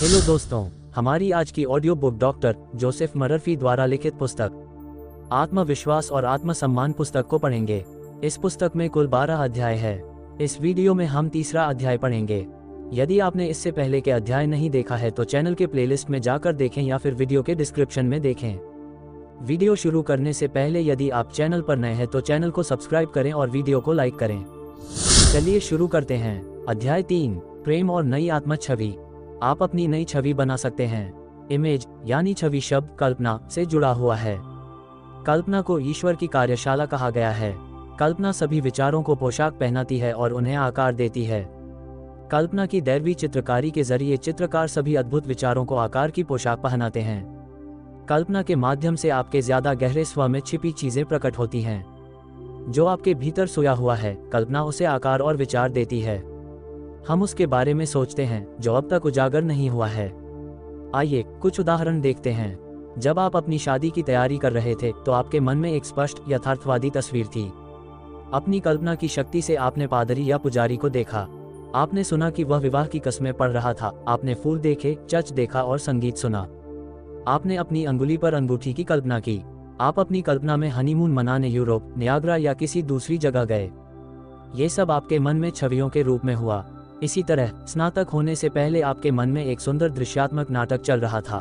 Hello दोस्तों, हमारी आज की audio book doctor Joseph Murphy द्वारा लिखित पुस्तक आत्मविश्वास और आत्मसम्मान पुस्तक को पढ़ेंगे। इस पुस्तक में कुल 12 अध्याय है। इस वीडियो में हम तीसरा अध्याय पढ़ेंगे। यदि आपने इससे पहले के अध्याय नहीं देखा है तो चैनल के प्लेलिस्ट में जाकर देखें या फिर वीडियो के डिस्क्रिप्शन में देखें। वीडियो शुरू करने से पहले यदि आप चैनल पर नए हैं तो चैनल को सब्सक्राइब करें और वीडियो को लाइक करें। चलिए शुरू करते हैं। अध्याय 3, प्रेम और नई आत्म छवि। आप अपनी नई छवि बना सकते हैं। इमेज यानी छवि शब्द कल्पना से जुड़ा हुआ है। कल्पना को ईश्वर की कार्यशाला कहा गया है। कल्पना सभी विचारों को पोशाक पहनाती है और उन्हें आकार देती है। कल्पना की दैवीय चित्रकारी के जरिए चित्रकार सभी अद्भुत विचारों को आकार की पोशाक पहनाते हैं। कल्पना के माध्यम से आपके ज्यादा गहरे स्व में छिपी चीजें प्रकट होती हैं। जो आपके भीतर सोया हुआ है, कल्पना उसे आकार और विचार देती है। हम उसके बारे में सोचते हैं जो अब तक उजागर नहीं हुआ है। आइए कुछ उदाहरण देखते हैं। जब आप अपनी शादी की तैयारी कर रहे थे तो आपके मन में एक स्पष्ट यथार्थवादी तस्वीर थी। अपनी कल्पना की शक्ति से आपने पादरी या पुजारी को देखा। आपने सुना कि वह विवाह की कस्में पढ़ रहा था। आपने फूल देखे, चर्च देखा और संगीत सुना। आपने अपनी अंगुली पर अंगूठी की कल्पना की। आप अपनी कल्पना में हनीमून मनाने यूरोप, नियाग्रा या किसी दूसरी जगह गए। ये सब आपके मन में छवियों के रूप में हुआ। इसी तरह स्नातक होने से पहले आपके मन में एक सुंदर दृश्यात्मक नाटक चल रहा था।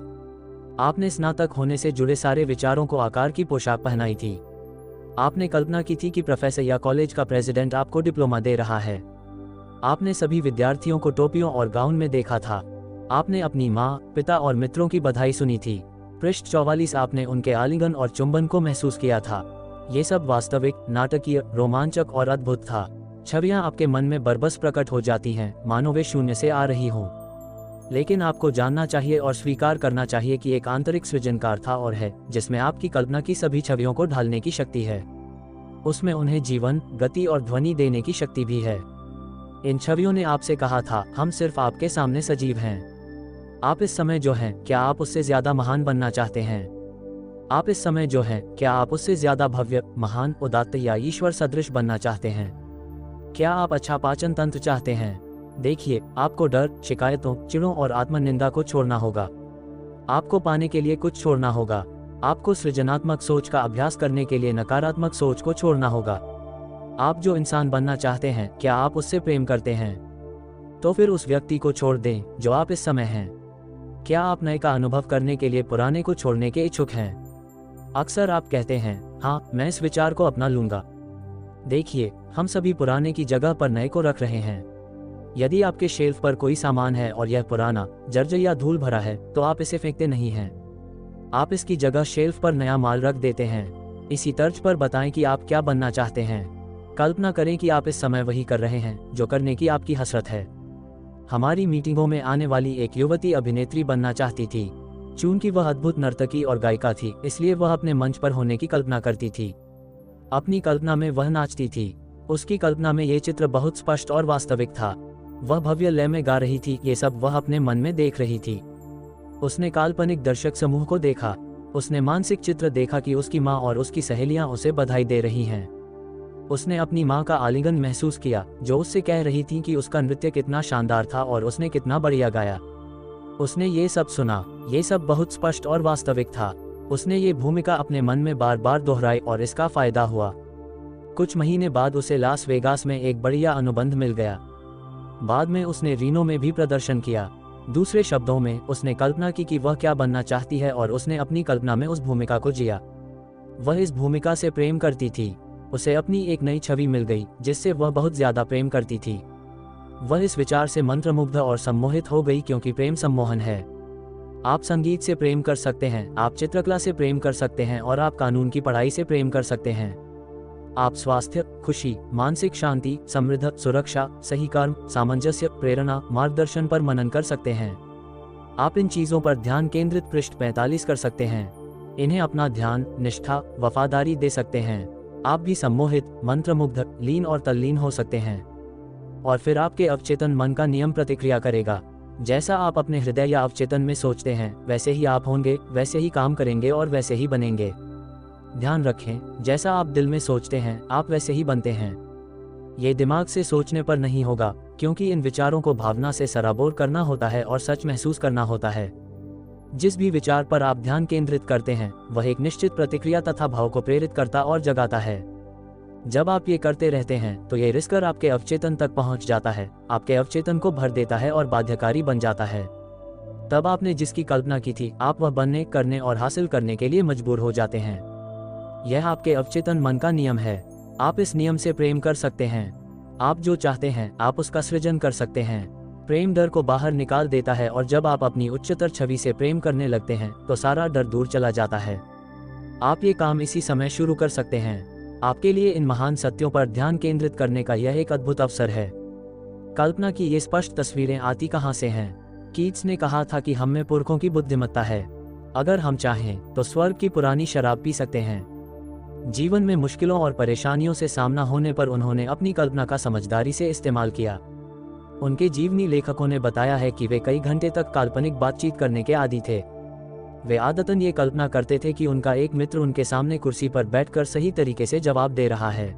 आपने स्नातक होने से जुड़े सारे विचारों को आकार की पोशाक पहनाई थी। आपने कल्पना की थी कि प्रोफेसर या कॉलेज का प्रेसिडेंट आपको डिप्लोमा दे रहा है। आपने सभी विद्यार्थियों को टोपियों और गाउन में देखा था। आपने अपनी माँ, पिता और मित्रों की बधाई सुनी थी। पृष्ठ 44 आपने उनके आलिंगन और चुंबन को महसूस किया था। ये सब वास्तविक, नाटकीय, रोमांचक और अद्भुत था। छवियां आपके मन में बरबस प्रकट हो जाती हैं, मानो वे शून्य से आ रही हों। लेकिन आपको जानना चाहिए और स्वीकार करना चाहिए कि एक आंतरिक सृजनकार था और है, जिसमें आपकी कल्पना की सभी छवियों को ढालने की शक्ति है। उसमें उन्हें जीवन, गति और ध्वनि देने की शक्ति भी है। इन छवियों ने आपसे कहा था, हम सिर्फ आपके सामने सजीव हैं। आप इस समय जो हैं, क्या आप उससे ज्यादा महान बनना चाहते हैं? आप इस समय जो हैं, क्या आप उससे ज्यादा भव्य, महान, उदात्त या ईश्वर सदृश बनना चाहते हैं? क्या आप अच्छा पाचन तंत्र चाहते हैं? देखिए, आपको डर, शिकायतों, चिड़ों और आत्मनिंदा को छोड़ना होगा। आपको पाने के लिए कुछ छोड़ना होगा। आपको सृजनात्मक सोच का अभ्यास करने के लिए नकारात्मक सोच को छोड़ना होगा। आप जो इंसान बनना चाहते हैं, क्या आप उससे प्रेम करते हैं? तो फिर उस व्यक्ति को छोड़ दें जो आप इस समय हैं। क्या आप नए का अनुभव करने के लिए पुराने को छोड़ने के इच्छुक हैं? अक्सर आप कहते हैं, हाँ, मैं इस विचार को अपना लूंगा। देखिए, हम सभी पुराने की जगह पर नए को रख रहे हैं। यदि आपके शेल्फ पर कोई सामान है और यह पुराना, जर्जर या धूल भरा है, तो आप इसे फेंकते नहीं हैं। आप इसकी जगह शेल्फ पर नया माल रख देते हैं। इसी तर्ज पर बताएं कि आप क्या बनना चाहते हैं। कल्पना करें कि आप इस समय वही कर रहे हैं जो करने की आपकी हसरत है। हमारी मीटिंगों में आने वाली एक युवती अभिनेत्री बनना चाहती थी। चूंकि वह अद्भुत नर्तकी और गायिका थी, इसलिए वह अपने मंच पर होने की कल्पना करती थी। अपनी कल्पना में वह नाचती थी। उसकी कल्पना में ये चित्र बहुत स्पष्ट और वास्तविक था। वह भव्य लय में गा रही थी। ये सब वह अपने मन में देख रही थी। उसने काल्पनिक दर्शक समूह को देखा। उसने मानसिक चित्र देखा कि उसकी माँ और उसकी सहेलियां उसे बधाई दे रही हैं। उसने अपनी माँ का आलिंगन महसूस किया, जो उससे कह रही थी कि उसका नृत्य कितना शानदार था और उसने कितना बढ़िया गाया। उसने ये सब सुना। ये सब बहुत स्पष्ट और वास्तविक था। उसने ये भूमिका अपने मन में बार बार दोहराई और इसका फायदा हुआ। कुछ महीने बाद उसे लास वेगास में एक बढ़िया अनुबंध मिल गया। बाद में उसने रीनो में भी प्रदर्शन किया। दूसरे शब्दों में, उसने कल्पना की कि वह क्या बनना चाहती है और उसने अपनी कल्पना में उस भूमिका को जिया। वह इस भूमिका से प्रेम करती थी। उसे अपनी एक नई छवि मिल गई जिससे वह बहुत ज्यादा प्रेम करती थी। वह इस विचार से मंत्रमुग्ध और सम्मोहित हो गई क्योंकि प्रेम सम्मोहन है। आप संगीत से प्रेम कर सकते हैं, आप चित्रकला से प्रेम कर सकते हैं और आप कानून की पढ़ाई से प्रेम कर सकते हैं। आप स्वास्थ्य, खुशी, मानसिक शांति, समृद्ध, सुरक्षा, सही कर्म, सामंजस्य, प्रेरणा, मार्गदर्शन पर मनन कर सकते हैं। आप इन चीजों पर ध्यान केंद्रित पृष्ठ 45 कर सकते हैं। इन्हें अपना ध्यान, निष्ठा, वफादारी दे सकते हैं। आप भी सम्मोहित, मंत्रमुग्ध, लीन और तल्लीन हो सकते हैं। और फिर आपके अवचेतन मन का नियम प्रतिक्रिया करेगा। जैसा आप अपने हृदय या अवचेतन में सोचते हैं, वैसे ही आप होंगे, वैसे ही काम करेंगे और वैसे ही बनेंगे। ध्यान रखें, जैसा आप दिल में सोचते हैं, आप वैसे ही बनते हैं। ये दिमाग से सोचने पर नहीं होगा, क्योंकि इन विचारों को भावना से सराबोर करना होता है और सच महसूस करना होता है। जिस भी विचार पर आप ध्यान केंद्रित करते हैं वह एक निश्चित प्रतिक्रिया तथा भाव को प्रेरित करता और जगाता है। जब आप ये करते रहते हैं तो ये रिश्कर आपके अवचेतन तक पहुंच जाता है, आपके अवचेतन को भर देता है और बाध्यकारी बन जाता है। तब आपने जिसकी कल्पना की थी आप वह बनने, करने और हासिल करने के लिए मजबूर हो जाते हैं। यह आपके अवचेतन मन का नियम है। आप इस नियम से प्रेम कर सकते हैं। आप जो चाहते हैं आप उसका सृजन कर सकते हैं। प्रेम डर को बाहर निकाल देता है और जब आप अपनी उच्चतर छवि से प्रेम करने लगते हैं तो सारा डर दूर चला जाता है। आप ये काम इसी समय शुरू कर सकते हैं। आपके लिए इन महान सत्यों पर ध्यान केंद्रित करने का यह एक अद्भुत अवसर है। कल्पना की ये स्पष्ट तस्वीरें आती कहाँ से हैं? कीट्स ने कहा था कि हम में पुरखों की बुद्धिमत्ता है। अगर हम चाहें तो स्वर्ग की पुरानी शराब पी सकते हैं। जीवन में मुश्किलों और परेशानियों से सामना होने पर उन्होंने अपनी कल्पना का समझदारी से इस्तेमाल किया। उनके जीवनी लेखकों ने बताया है कि वे कई घंटे तक काल्पनिक बातचीत करने के आदी थे। वे आदतन ये कल्पना करते थे कि उनका एक मित्र उनके सामने कुर्सी पर बैठकर सही तरीके से जवाब दे रहा है।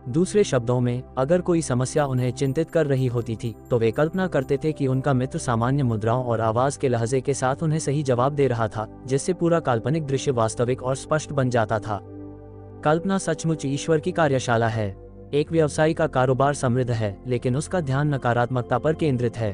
दूसरे शब्दों में, अगर कोई समस्या उन्हें चिंतित कर रही होती थी तो वे कल्पना करते थे कि उनका मित्र सामान्य मुद्राओं और आवाज के लहजे के साथ उन्हें सही जवाब दे रहा था, जिससे पूरा काल्पनिक दृश्य वास्तविक और स्पष्ट बन जाता था। कल्पना सचमुच ईश्वर की कार्यशाला है। एक व्यवसायी का कारोबार समृद्ध है लेकिन उसका ध्यान नकारात्मकता पर केंद्रित है।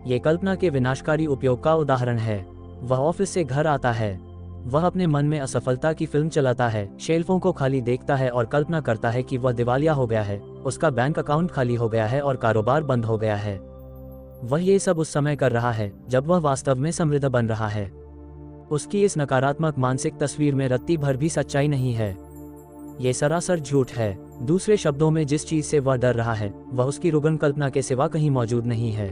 ये कल्पना के विनाशकारी उपयोग का उदाहरण है। वह ऑफिस से घर आता है, वह अपने मन में असफलता की फिल्म चलाता है, शेल्फों को खाली देखता है और कल्पना करता है कि वह दिवालिया हो गया है, उसका बैंक अकाउंट खाली हो गया है और कारोबार बंद हो गया है। वह ये सब उस समय कर रहा है जब वह वास्तव में समृद्ध बन रहा है। उसकी इस नकारात्मक मानसिक तस्वीर में रत्ती भर भी सच्चाई नहीं है। ये सरासर झूठ है। दूसरे शब्दों में, जिस चीज से वह डर रहा है वह उसकी रुग्ण कल्पना के सिवा कहीं मौजूद नहीं है।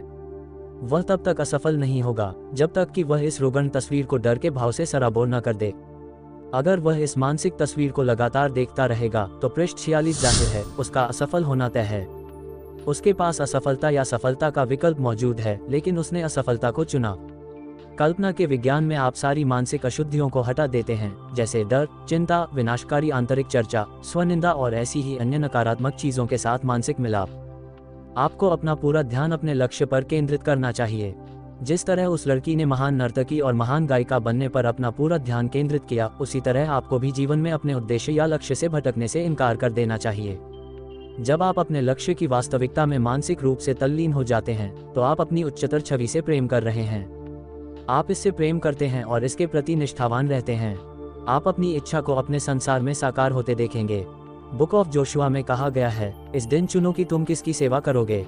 वह तब तक असफल नहीं होगा जब तक कि वह इस रुग्ण तस्वीर को डर के भाव से सराबोर न कर दे। अगर वह इस मानसिक तस्वीर को लगातार देखता रहेगा तो पृष्ठ 46 जाहिर है उसका असफल होना तय है। उसके पास असफलता या सफलता का विकल्प मौजूद है, लेकिन उसने असफलता को चुना। कल्पना के विज्ञान में आप सारी मानसिक अशुद्धियों को हटा देते हैं, जैसे डर, चिंता, विनाशकारी आंतरिक चर्चा, स्वनिंदा और ऐसी ही अन्य नकारात्मक चीजों के साथ मानसिक मिलाप। आपको अपना पूरा ध्यान अपने लक्ष्य पर केंद्रित करना चाहिए। जिस तरह उस लड़की ने महान नर्तकी और महान गायिका बनने पर अपना पूरा ध्यान केंद्रित किया, उसी तरह आपको भी जीवन में अपने उद्देश्य या लक्ष्य से भटकने से इनकार कर देना चाहिए। जब आप अपने लक्ष्य की वास्तविकता में मानसिक रूप से तल्लीन हो जाते हैं तो आप अपनी उच्चतर छवि से प्रेम कर रहे हैं। आप इससे प्रेम करते हैं और इसके प्रति निष्ठावान रहते हैं। आप अपनी इच्छा को अपने संसार में साकार होते देखेंगे। बुक ऑफ जोशुआ में कहा गया है, इस दिन चुनो कि तुम किसकी सेवा करोगे।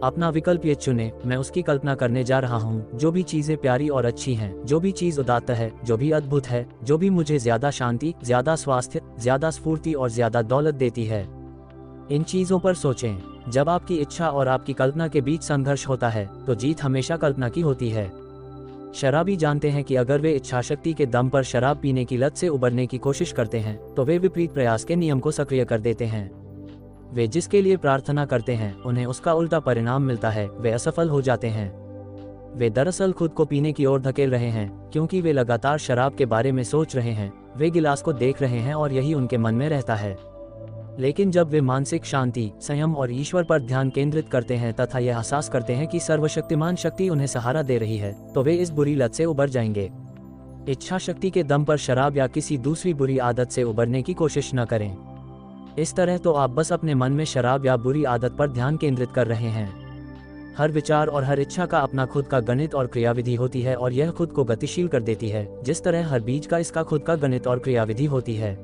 अपना विकल्प ये चुने, मैं उसकी कल्पना करने जा रहा हूँ जो भी चीजें प्यारी और अच्छी हैं, जो भी चीज उदात्त है, जो भी अद्भुत है, जो भी मुझे ज्यादा शांति, ज्यादा स्वास्थ्य, ज्यादा स्फूर्ति और ज्यादा दौलत देती है। इन चीजों पर सोचें। जब आपकी इच्छा और आपकी कल्पना के बीच संघर्ष होता है तो जीत हमेशा कल्पना की होती है। शराबी जानते हैं कि अगर वे इच्छाशक्ति के दम पर शराब पीने की लत से उबरने की कोशिश करते हैं तो वे विपरीत प्रयास के नियम को सक्रिय कर देते हैं। वे जिसके लिए प्रार्थना करते हैं उन्हें उसका उल्टा परिणाम मिलता है, वे असफल हो जाते हैं। वे दरअसल खुद को पीने की ओर धकेल रहे हैं क्योंकि वे लगातार शराब के बारे में सोच रहे हैं। वे गिलास को देख रहे हैं और यही उनके मन में रहता है। लेकिन जब वे मानसिक शांति, संयम और ईश्वर पर ध्यान केंद्रित करते हैं तथा यह एहसास करते हैं कि सर्वशक्तिमान शक्ति उन्हें सहारा दे रही है, तो वे इस बुरी लत से उबर जाएंगे। इच्छा शक्ति के दम पर शराब या किसी दूसरी बुरी आदत से उबरने की कोशिश न करें। इस तरह तो आप बस अपने मन में शराब या बुरी आदत पर ध्यान केंद्रित कर रहे हैं। हर विचार और हर इच्छा का अपना खुद का गणित और क्रियाविधि होती है और यह खुद को गतिशील कर देती है, जिस तरह हर बीज का इसका खुद का गणित और क्रियाविधि होती है।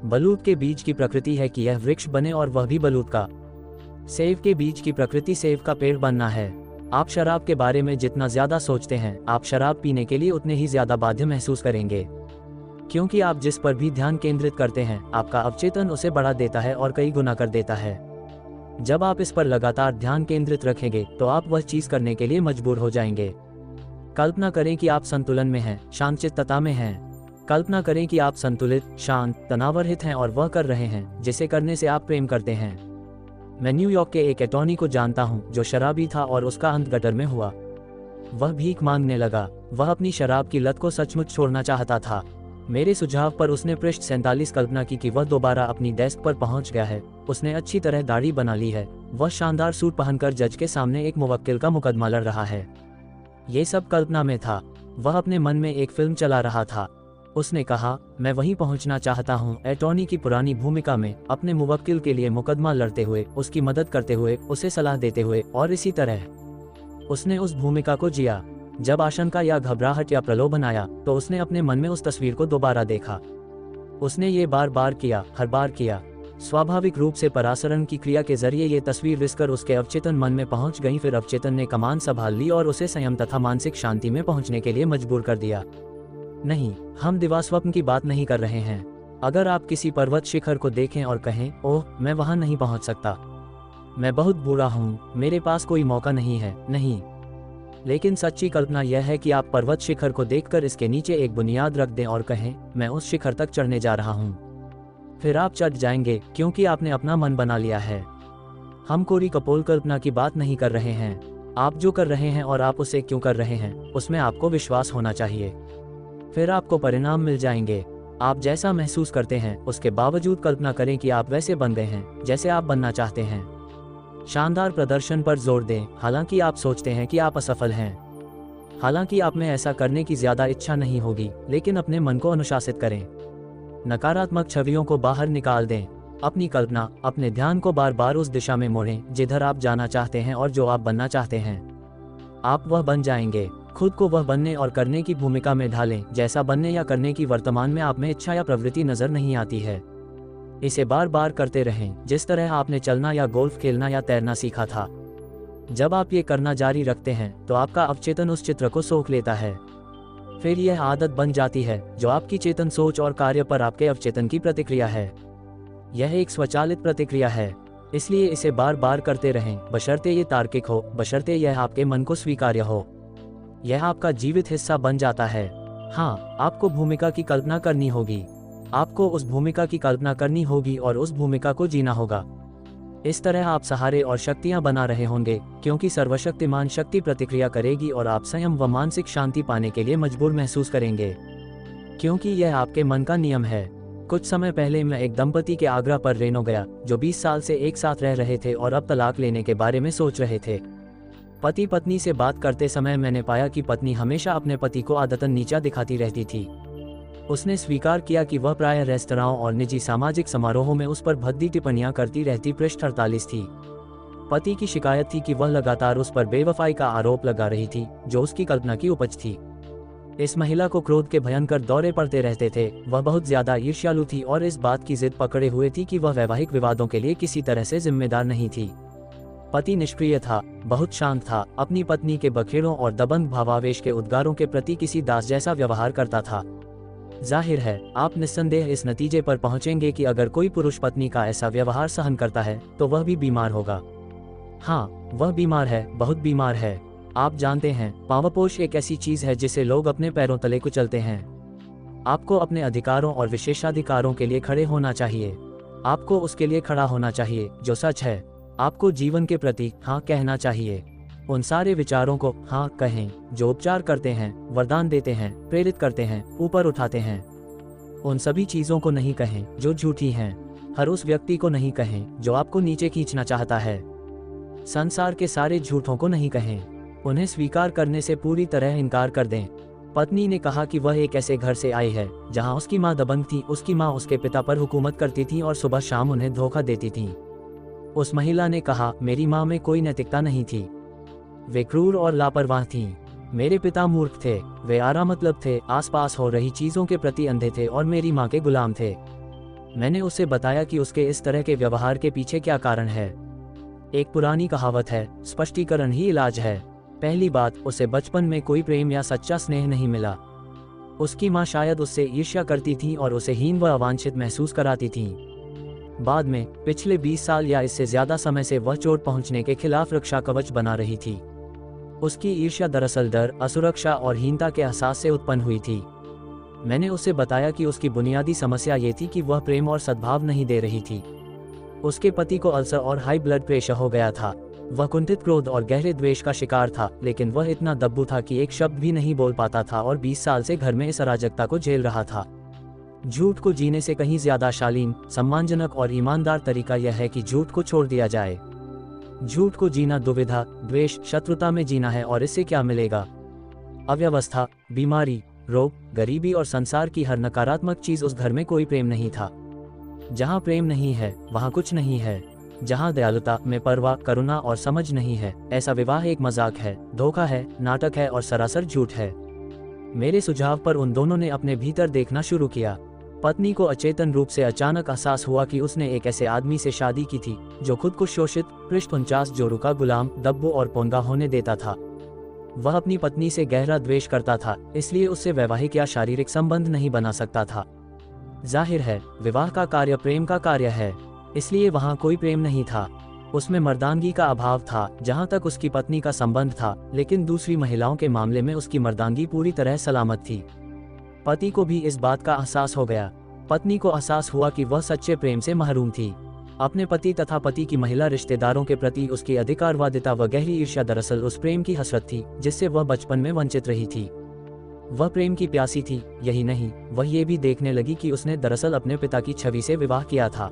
बलूत के बीज की प्रकृति है कि यह वृक्ष बने और वह भी बलूत का। सेब के बीज की प्रकृति सेब का पेड़ बनना है। आप शराब के बारे में जितना ज्यादा सोचते हैं आप शराब पीने के लिए उतने ही ज्यादा बाध्य महसूस करेंगे, क्योंकि आप जिस पर भी ध्यान केंद्रित करते हैं आपका अवचेतन उसे बढ़ा देता है और कई गुना कर देता है। जब आप इस पर लगातार ध्यान केंद्रित रखेंगे तो आप वह चीज करने के लिए मजबूर हो जाएंगे। कल्पना करें कि आप संतुलन में हैं, शांतचित्तता में हैं। कल्पना करें कि आप संतुलित, शांत, तनावरहित हैं और वह कर रहे हैं जिसे करने से आप प्रेम करते हैं। मैं न्यूयॉर्क के एक अटॉर्नी को जानता हूं जो शराबी था और उसका अंत गटर में हुआ। वह भीख मांगने लगा। वह अपनी शराब की लत को सचमुच छोड़ना चाहता था। मेरे सुझाव पर उसने पृष्ठ 47 कल्पना की कि वह दोबारा अपनी डेस्क पर पहुंच गया है। उसने अच्छी तरह दाढ़ी बना ली है। वह शानदार सूट पहनकर जज के सामने एक मुवक्किल का मुकदमा लड़ रहा है। ये सब कल्पना में था। वह अपने मन में एक फिल्म चला रहा था। उसने कहा, मैं वहीं पहुंचना चाहता हूं, एटॉर्नी की पुरानी भूमिका में, अपने मुवक्किल के लिए मुकदमा लड़ते हुए, उसकी मदद करते हुए, उसे सलाह देते हुए, और इसी तरह उसने उस भूमिका को जिया। जब आशंका या घबराहट या प्रलोभन आया तो उसने अपने मन में उस तस्वीर को दोबारा देखा। उसने ये बार बार किया, हर बार किया। स्वाभाविक रूप से परासरण की क्रिया के जरिए ये तस्वीर रिसकर उसके अवचेतन मन में पहुंच गई। फिर अवचेतन ने कमान संभाल ली और उसे संयम तथा मानसिक शांति में पहुंचने के लिए मजबूर कर दिया। नहीं, हम दिवास्वप्न की बात नहीं कर रहे हैं। अगर आप किसी पर्वत शिखर को देखें और कहें, ओह, मैं वहां नहीं पहुंच सकता, मैं बहुत बुरा हूं, मेरे पास कोई मौका नहीं है, नहीं। लेकिन सच्ची कल्पना यह है कि आप पर्वत शिखर को देखकर इसके नीचे एक बुनियाद रख दें और कहें, मैं उस शिखर तक चढ़ने जा रहा हूं। फिर आप चढ़ जाएंगे, क्योंकि आपने अपना मन बना लिया है। हम कोरी कपोल कल्पना की बात नहीं कर रहे हैं। आप जो कर रहे हैं और आप उसे क्यों कर रहे हैं, उसमें आपको विश्वास होना चाहिए। फिर आपको परिणाम मिल जाएंगे। आप जैसा महसूस करते हैं उसके बावजूद कल्पना करें कि आप वैसे बन गए हैं जैसे आप बनना चाहते हैं। शानदार प्रदर्शन पर जोर दें, हालांकि आप सोचते हैं कि आप असफल हैं। हालांकि आप में ऐसा करने की ज्यादा इच्छा नहीं होगी, लेकिन अपने मन को अनुशासित करें। नकारात्मक छवियों को बाहर निकाल दें। अपनी कल्पना, अपने ध्यान को बार बार उस दिशा में मोड़ें जिधर आप जाना चाहते हैं और जो आप बनना चाहते हैं। आप वह बन जाएंगे। खुद को वह बनने और करने की भूमिका में ढालें जैसा बनने या करने की वर्तमान में आप में इच्छा या प्रवृत्ति नजर नहीं आती है। इसे बार बार करते रहें, जिस तरह आपने चलना या गोल्फ खेलना या तैरना सीखा था। जब आप ये करना जारी रखते हैं तो आपका अवचेतन उस चित्र को सोख लेता है। फिर यह आदत बन जाती है जो आपकी चेतन सोच और कार्य पर आपके अवचेतन की प्रतिक्रिया है। यह एक स्वचालित प्रतिक्रिया है, इसलिए इसे बार बार करते रहें, बशर्ते ये तार्किक हो, बशर्ते यह आपके मन को स्वीकार्य हो। यह आपका जीवित हिस्सा बन जाता है। हाँ, आपको भूमिका की कल्पना करनी होगी। आपको उस भूमिका की कल्पना करनी होगी और उस भूमिका को जीना होगा। इस तरह आप सहारे और शक्तियां बना रहे होंगे, क्योंकि सर्वशक्तिमान शक्ति प्रतिक्रिया करेगी और आप संयम व मानसिक शांति पाने के लिए मजबूर महसूस करेंगे, क्योंकि यह आपके मन का नियम है। कुछ समय पहले मैं एक दंपति के आगरा पर रेनो गया, जो 20 साल से एक साथ रह रहे थे और अब तलाक लेने के बारे में सोच रहे थे। पति पत्नी से बात करते समय मैंने पाया कि पत्नी हमेशा अपने पति को आदतन नीचा दिखाती रहती थी। उसने स्वीकार किया कि वह प्रायः रेस्तराओं और निजी सामाजिक समारोहों में उस पर भद्दी टिप्पणियां करती रहती। पृष्ठ 48 थी। पति की शिकायत थी कि वह लगातार उस पर बेवफाई का आरोप लगा रही थी, जो उसकी कल्पना की उपज थी। इस महिला को क्रोध के भयंकर दौरे पड़ते रहते थे। वह बहुत ज्यादा ईर्ष्यालु थी और इस बात की जिद पकड़े हुए थी कि वह वैवाहिक विवादों के लिए किसी तरह से जिम्मेदार नहीं थी। पति निष्क्रिय था, बहुत शांत था, अपनी पत्नी के बखेड़ों और दबंग भावावेश के उद्गारों के प्रति किसी दास जैसा व्यवहार करता था। जाहिर है, आप निस्संदेह इस नतीजे पर पहुंचेंगे कि अगर कोई पुरुष पत्नी का ऐसा व्यवहार सहन करता है तो वह भी बीमार होगा। हाँ, वह बीमार है, बहुत बीमार है। आप जानते हैं, पावपोष एक ऐसी चीज है जिसे लोग अपने पैरों तले कुचलते हैं। आपको अपने अधिकारों और विशेषाधिकारों के लिए खड़े होना चाहिए। आपको उसके लिए खड़ा होना चाहिए जो सच है। आपको जीवन के प्रति हाँ कहना चाहिए। उन सारे विचारों को हाँ कहें जो उपचार करते हैं, वरदान देते हैं, प्रेरित करते हैं, ऊपर उठाते हैं। उन सभी चीजों को नहीं कहें जो झूठी हैं। हर उस व्यक्ति को नहीं कहें जो आपको नीचे खींचना चाहता है। संसार के सारे झूठों को नहीं कहें। उन्हें स्वीकार करने से पूरी तरह इनकार कर दें। पत्नी ने कहा कि वह एक ऐसे घर से आई है जहां उसकी माँ दबंग थी। उसकी माँ उसके पिता पर हुकूमत करती थी और सुबह शाम उन्हें धोखा देती थी। उस महिला ने कहा, मेरी माँ में कोई नैतिकता नहीं थी, वे क्रूर और लापरवाह थीं। मेरे पिता मूर्ख थे, वे आरा मतलब थे, आसपास हो रही चीजों के प्रति अंधे थे और मेरी माँ के गुलाम थे। मैंने उसे बताया कि उसके इस तरह के व्यवहार के पीछे क्या कारण है। एक पुरानी कहावत है, स्पष्टीकरण ही इलाज है। पहली बात, उसे बचपन में कोई प्रेम या सच्चा स्नेह नहीं मिला। उसकी माँ शायद उससे ईर्ष्या करती थी और उसे हीन व अवांछित महसूस कराती थी। बाद में पिछले 20 साल या इससे ज्यादा समय से वह चोट पहुंचने के खिलाफ रक्षा कवच बना रही थी। उसकी ईर्ष्या दरअसल डर, असुरक्षा और हीनता के एहसास से उत्पन्न हुई थी। मैंने उसे बताया कि उसकी बुनियादी समस्या ये थी कि वह प्रेम और सद्भाव नहीं दे रही थी। उसके पति को अल्सर और हाई ब्लड प्रेशर हो गया था। वह कुंठित क्रोध और गहरे द्वेष का शिकार था, लेकिन वह इतना दब्बू था कि एक शब्द भी नहीं बोल पाता था और 20 साल से घर में इस अराजकता को झेल रहा था। झूठ को जीने से कहीं ज्यादा शालीन, सम्मानजनक और ईमानदार तरीका यह है कि झूठ को छोड़ दिया जाए। झूठ को जीना दुविधा, द्वेष, शत्रुता में जीना है और इससे क्या मिलेगा? अव्यवस्था, बीमारी, रोग, गरीबी और संसार की हर नकारात्मक चीज। उस घर में कोई प्रेम नहीं था। जहाँ प्रेम नहीं है वहाँ कुछ नहीं है। जहाँ दयालुता में परवाह, करुणा और समझ नहीं है, ऐसा विवाह एक मजाक है, धोखा है, नाटक है और सरासर झूठ है। मेरे सुझाव पर उन दोनों ने अपने भीतर देखना शुरू किया। पत्नी को अचेतन रूप से अचानक एहसास हुआ कि उसने एक ऐसे आदमी से शादी की थी जो खुद को शोषित, पृष्ठ 49 जोरू का गुलाम, दब्बू और पोंगा होने देता था। वह अपनी पत्नी से गहरा द्वेष करता था, इसलिए उससे वैवाहिक या शारीरिक संबंध नहीं बना सकता था। जाहिर है, विवाह का कार्य प्रेम का कार्य है, इसलिए वहाँ कोई प्रेम नहीं था। उसमें मर्दानगी का अभाव था जहाँ तक उसकी पत्नी का संबंध था, लेकिन दूसरी महिलाओं के मामले में उसकी मर्दानगी पूरी तरह सलामत थी। पति को भी इस बात का एहसास हो गया। पत्नी को एहसास हुआ कि वह सच्चे प्रेम से महरूम थी। अपने पति तथा पति की महिला रिश्तेदारों के प्रति उसकी अधिकारवादिता व गहरी ईर्ष्या दरअसल उस प्रेम की हसरत थी जिससे वह बचपन में वंचित रही थी। वह प्रेम की प्यासी थी। यही नहीं, वह ये भी देखने लगी कि उसने दरअसल अपने पिता की छवि से विवाह किया था।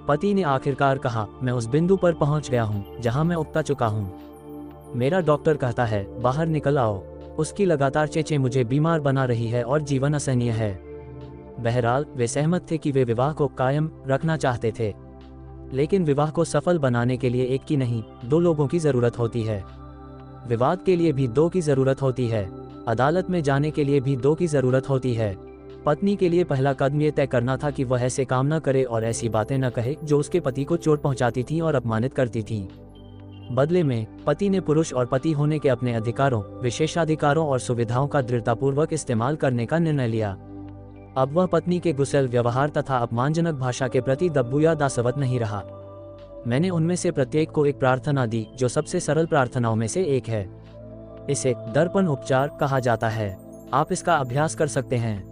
पति ने आखिरकार कहा, मैं उस बिंदु पर पहुंच गया हूं जहां मैं उकता चुका हूं। मेरा डॉक्टर कहता है बाहर निकल आओ। उसकी लगातार चेचें मुझे बीमार बना रही है और जीवन असहनीय है। बहरहाल वे सहमत थे कि वे विवाह को कायम रखना चाहते थे, लेकिन विवाह को सफल बनाने के लिए एक की नहीं, दो लोगों की जरूरत होती है। विवाद के लिए भी दो की जरूरत होती है। अदालत में जाने के लिए भी दो की जरूरत होती है। पत्नी के लिए पहला कदम ये तय करना था कि वह ऐसे काम न करे और ऐसी बातें न कहे जो उसके पति को चोट पहुंचाती थीं और अपमानित करती थीं। बदले में पति ने पुरुष और पति होने के अपने अधिकारों, विशेषाधिकारों और सुविधाओं का दृढ़तापूर्वक इस्तेमाल करने का निर्णय लिया। अब वह पत्नी के गुस्सेल व्यवहार तथा अपमानजनक भाषा के प्रति दब्बू या दासवत नहीं रहा। मैंने उनमें से प्रत्येक को एक प्रार्थना दी जो सबसे सरल प्रार्थनाओं में से एक है। इसे दर्पण उपचार कहा जाता है। आप इसका अभ्यास कर सकते हैं,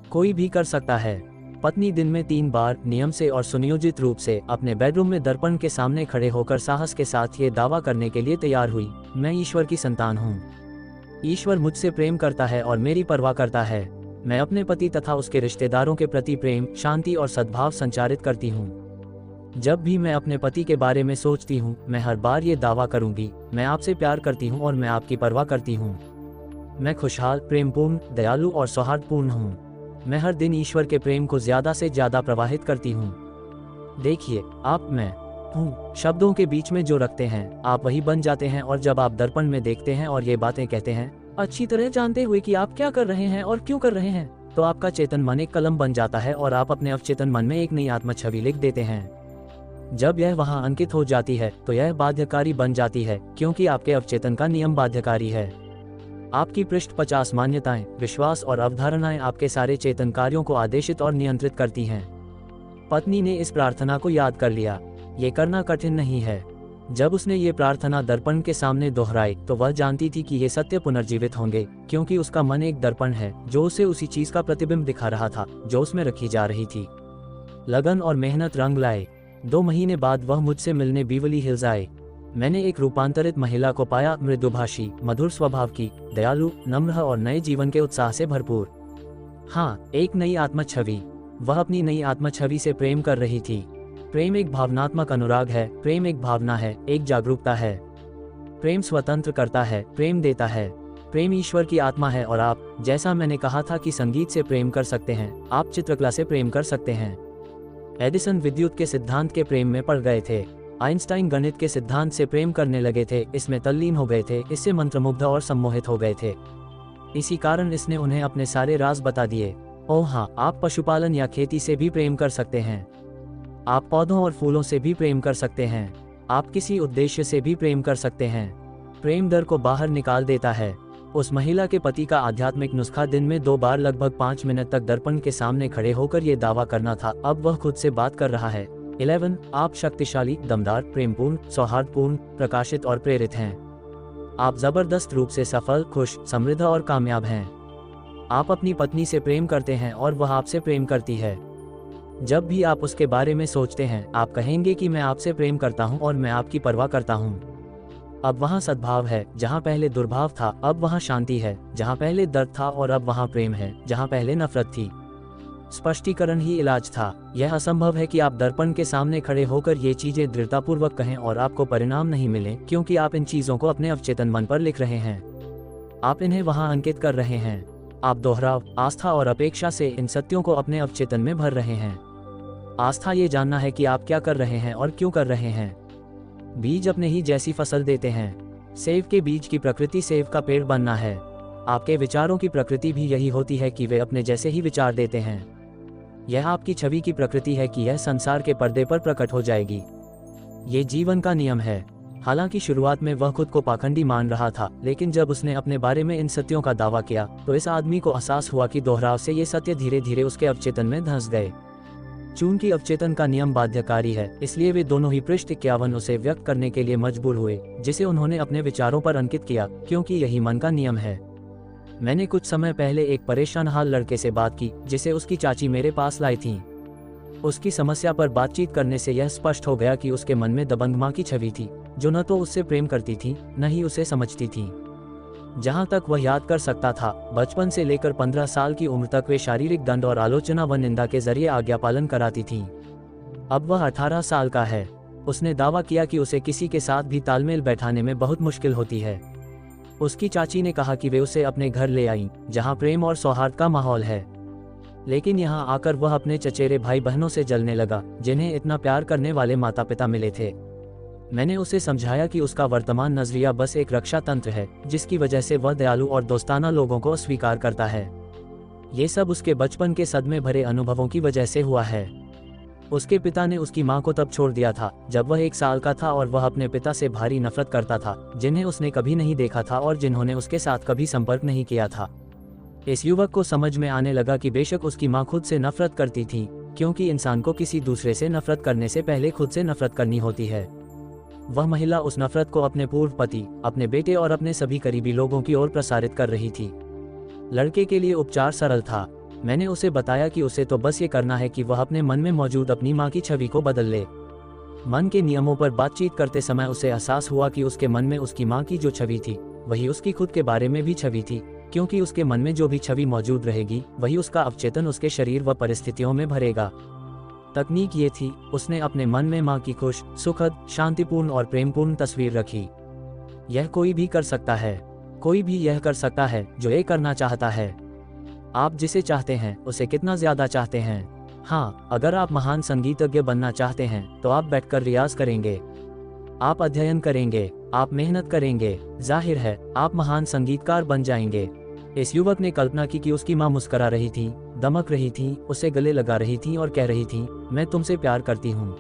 कोई भी कर सकता है। पत्नी दिन में 3 बार नियम से और सुनियोजित रूप से अपने बेडरूम में दर्पण के सामने खड़े होकर साहस के साथ ये दावा करने के लिए तैयार हुई, मैं ईश्वर की संतान हूँ। ईश्वर मुझसे प्रेम करता है और मेरी परवाह करता है। मैं अपने पति तथा उसके रिश्तेदारों के प्रति प्रेम, शांति और सद्भाव संचारित करती हूँ। जब भी मैं अपने पति के बारे में सोचती हूँ, मैं हर बार ये दावा करूंगी, मैं आपसे प्यार करती हूँ और मैं आपकी परवाह करती हूँ। मैं खुशहाल, प्रेमपूर्ण, दयालु और सौहार्दपूर्ण हूँ। मैं हर दिन ईश्वर के प्रेम को ज्यादा से ज्यादा प्रवाहित करती हूँ। देखिए, आप मैं हूँ शब्दों के बीच में जो रखते हैं, आप वही बन जाते हैं। और जब आप दर्पण में देखते हैं और ये बातें कहते हैं, अच्छी तरह जानते हुए कि आप क्या कर रहे हैं और क्यों कर रहे हैं, तो आपका चेतन मन एक कलम बन जाता है और आप अपने अवचेतन मन में एक नई आत्म छवि लिख देते हैं। जब यह वहाँ अंकित हो जाती है तो यह बाध्यकारी बन जाती है, क्योंकि आपके अवचेतन का नियम बाध्यकारी है। आपकी पृष्ठ 50 मान्यताएं, विश्वास और अवधारणाएं आपके सारे चेतन कार्यों को आदेशित और नियंत्रित करती हैं। पत्नी ने इस प्रार्थना को याद कर लिया। ये करना कठिन नहीं है। जब उसने ये प्रार्थना दर्पण के सामने दोहराई तो वह जानती थी कि ये सत्य पुनर्जीवित होंगे, क्योंकि उसका मन एक दर्पण है जो उसे उसी चीज का प्रतिबिंब दिखा रहा था जो उसमें रखी जा रही थी। लगन और मेहनत रंग लाए। 2 महीने बाद वह मुझसे मिलने बीवली हिल्स आए। मैंने एक रूपांतरित महिला को पाया, मृदुभाषी, मधुर स्वभाव की, दयालु, नम्र और नए जीवन के उत्साह से भरपूर। हाँ, एक नई आत्म छवि। वह अपनी नई आत्म छवि से प्रेम कर रही थी। प्रेम एक भावनात्मक अनुराग है, प्रेम एक भावना है, एक जागरूकता है। प्रेम स्वतंत्र करता है, प्रेम देता है। प्रेम ईश्वर की आत्मा है और आप, जैसा मैंने कहा था कि संगीत से प्रेम कर सकते हैं, आप चित्रकला से प्रेम कर सकते हैं। एडिसन विद्युत के सिद्धांत के प्रेम में पड़ गए थे। आइंस्टाइन गणित के सिद्धांत से प्रेम करने लगे थे, इसमें तल्लीन हो गए थे, इससे मंत्रमुग्ध और सम्मोहित हो गए थे। इसी कारण इसने उन्हें अपने सारे राज बता दिए। ओह हाँ, आप पशुपालन या खेती से भी प्रेम कर सकते हैं। आप पौधों और फूलों से भी प्रेम कर सकते हैं। आप किसी उद्देश्य से भी प्रेम कर सकते हैं। प्रेम डर को बाहर निकाल देता है। उस महिला के पति का आध्यात्मिक नुस्खा दिन में 2 बार लगभग 5 मिनट तक दर्पण के सामने खड़े होकर ये दावा करना था। अब वह खुद से बात कर रहा है। 11 आप शक्तिशाली, दमदार, प्रेमपूर्ण, सौहार्दपूर्ण, प्रकाशित और प्रेरित हैं। आप जबरदस्त रूप से सफल, खुश, समृद्ध और कामयाब हैं। आप अपनी पत्नी से प्रेम करते हैं और वह आपसे प्रेम करती है। जब भी आप उसके बारे में सोचते हैं, आप कहेंगे कि मैं आपसे प्रेम करता हूं और मैं आपकी परवाह करता हूं। अब वहां सद्भाव है जहां पहले दुर्भाव था, अब वहां शांति है जहां पहले दर्द था, और अब वहां प्रेम है जहां पहले नफरत थी। स्पष्टीकरण ही इलाज था। यह असंभव है कि आप दर्पण के सामने खड़े होकर ये चीजें दृढ़तापूर्वक कहें और आपको परिणाम नहीं मिले, क्योंकि आप इन चीजों को अपने अवचेतन मन पर लिख रहे हैं। आप इन्हें वहां अंकित कर रहे हैं। आप दोहराव, आस्था और अपेक्षा से इन सत्यों को अपने अवचेतन में भर रहे हैं। आस्था ये जानना है कि आप क्या कर रहे हैं और क्यों कर रहे हैं। बीज अपने ही जैसी फसल देते हैं। सेब के बीज की प्रकृति सेब का पेड़ बनना है। आपके विचारों की प्रकृति भी यही होती है कि वे अपने जैसे ही विचार देते हैं। यह आपकी छवि की प्रकृति है कि यह संसार के पर्दे पर प्रकट हो जाएगी। ये जीवन का नियम है। हालांकि शुरुआत में वह खुद को पाखंडी मान रहा था, लेकिन जब उसने अपने बारे में इन सत्यों का दावा किया तो इस आदमी को एहसास हुआ कि दोहराव से ये सत्य धीरे धीरे उसके अवचेतन में धंस गए। चूंकि अवचेतन का नियम बाध्यकारी है, इसलिए वे दोनों ही पृष्ठ 51 उसे व्यक्त करने के लिए मजबूर हुए, जिसे उन्होंने अपने विचारों पर अंकित किया, क्योंकि यही मन का नियम है। मैंने कुछ समय पहले एक परेशान हाल लड़के से बात की, जिसे उसकी चाची मेरे पास लाई थी। उसकी समस्या पर बातचीत करने से यह स्पष्ट हो गया कि उसके मन में दबंग माँ की छवि थी, जो न तो उससे प्रेम करती थी, न ही उसे समझती थी। जहाँ तक वह याद कर सकता था, बचपन से लेकर 15 साल की उम्र तक वे शारीरिक दंड और आलोचना व निंदा के जरिए आज्ञा पालन कराती थीं। अब वह 18 साल का है। उसने दावा किया कि उसे किसी के साथ भी तालमेल बैठाने में बहुत मुश्किल होती है। उसकी चाची ने कहा कि वे उसे अपने घर ले आईं, जहाँ प्रेम और सौहार्द का माहौल है। लेकिन यहाँ आकर वह अपने चचेरे भाई बहनों से जलने लगा, जिन्हें इतना प्यार करने वाले माता पिता मिले थे। मैंने उसे समझाया कि उसका वर्तमान नजरिया बस एक रक्षा तंत्र है, जिसकी वजह से वह दयालु और दोस्ताना लोगों को अस्वीकार करता है। ये सब उसके बचपन के सदमे भरे अनुभवों की वजह से हुआ है। उसके पिता ने उसकी मां को तब छोड़ दिया था जब वह 1 साल का था, और वह अपने पिता से भारी नफरत करता था, जिन्हें उसने कभी नहीं देखा था और जिन्होंने उसके साथ कभी संपर्क नहीं किया था। इस युवक को समझ में आने लगा कि बेशक उसकी मां खुद से नफरत करती थी, क्योंकि इंसान को किसी दूसरे से नफरत करने से पहले खुद से नफरत करनी होती है। वह महिला उस नफरत को अपने पूर्व पति, अपने बेटे और अपने सभी करीबी लोगों की ओर प्रसारित कर रही थी। लड़के के लिए उपचार सरल था। मैंने उसे बताया कि उसे तो बस ये करना है कि वह अपने मन में मौजूद अपनी मां की छवि को बदल ले। मन के नियमों पर बातचीत करते समय उसे एहसास हुआ कि उसके मन में उसकी मां की जो छवि थी, वही उसकी खुद के बारे में भी छवि थी, क्योंकि उसके मन में जो भी छवि मौजूद रहेगी, वही उसका अवचेतन उसके शरीर व परिस्थितियों में भरेगा। तकनीक ये थी, उसने अपने मन में मां की खुश, सुखद, शांतिपूर्ण और प्रेमपूर्ण तस्वीर रखी। यह कोई भी कर सकता है। कोई भी यह कर सकता है जो ये करना चाहता है। आप जिसे चाहते हैं उसे कितना ज्यादा चाहते हैं। हाँ, अगर आप महान संगीतज्ञ बनना चाहते हैं तो आप बैठकर रियाज करेंगे, आप अध्ययन करेंगे, आप मेहनत करेंगे, जाहिर है आप महान संगीतकार बन जाएंगे। इस युवक ने कल्पना की कि उसकी मां मुस्करा रही थी, दमक रही थी, उसे गले लगा रही थी और कह रही थी, मैं तुमसे प्यार करती हूँ,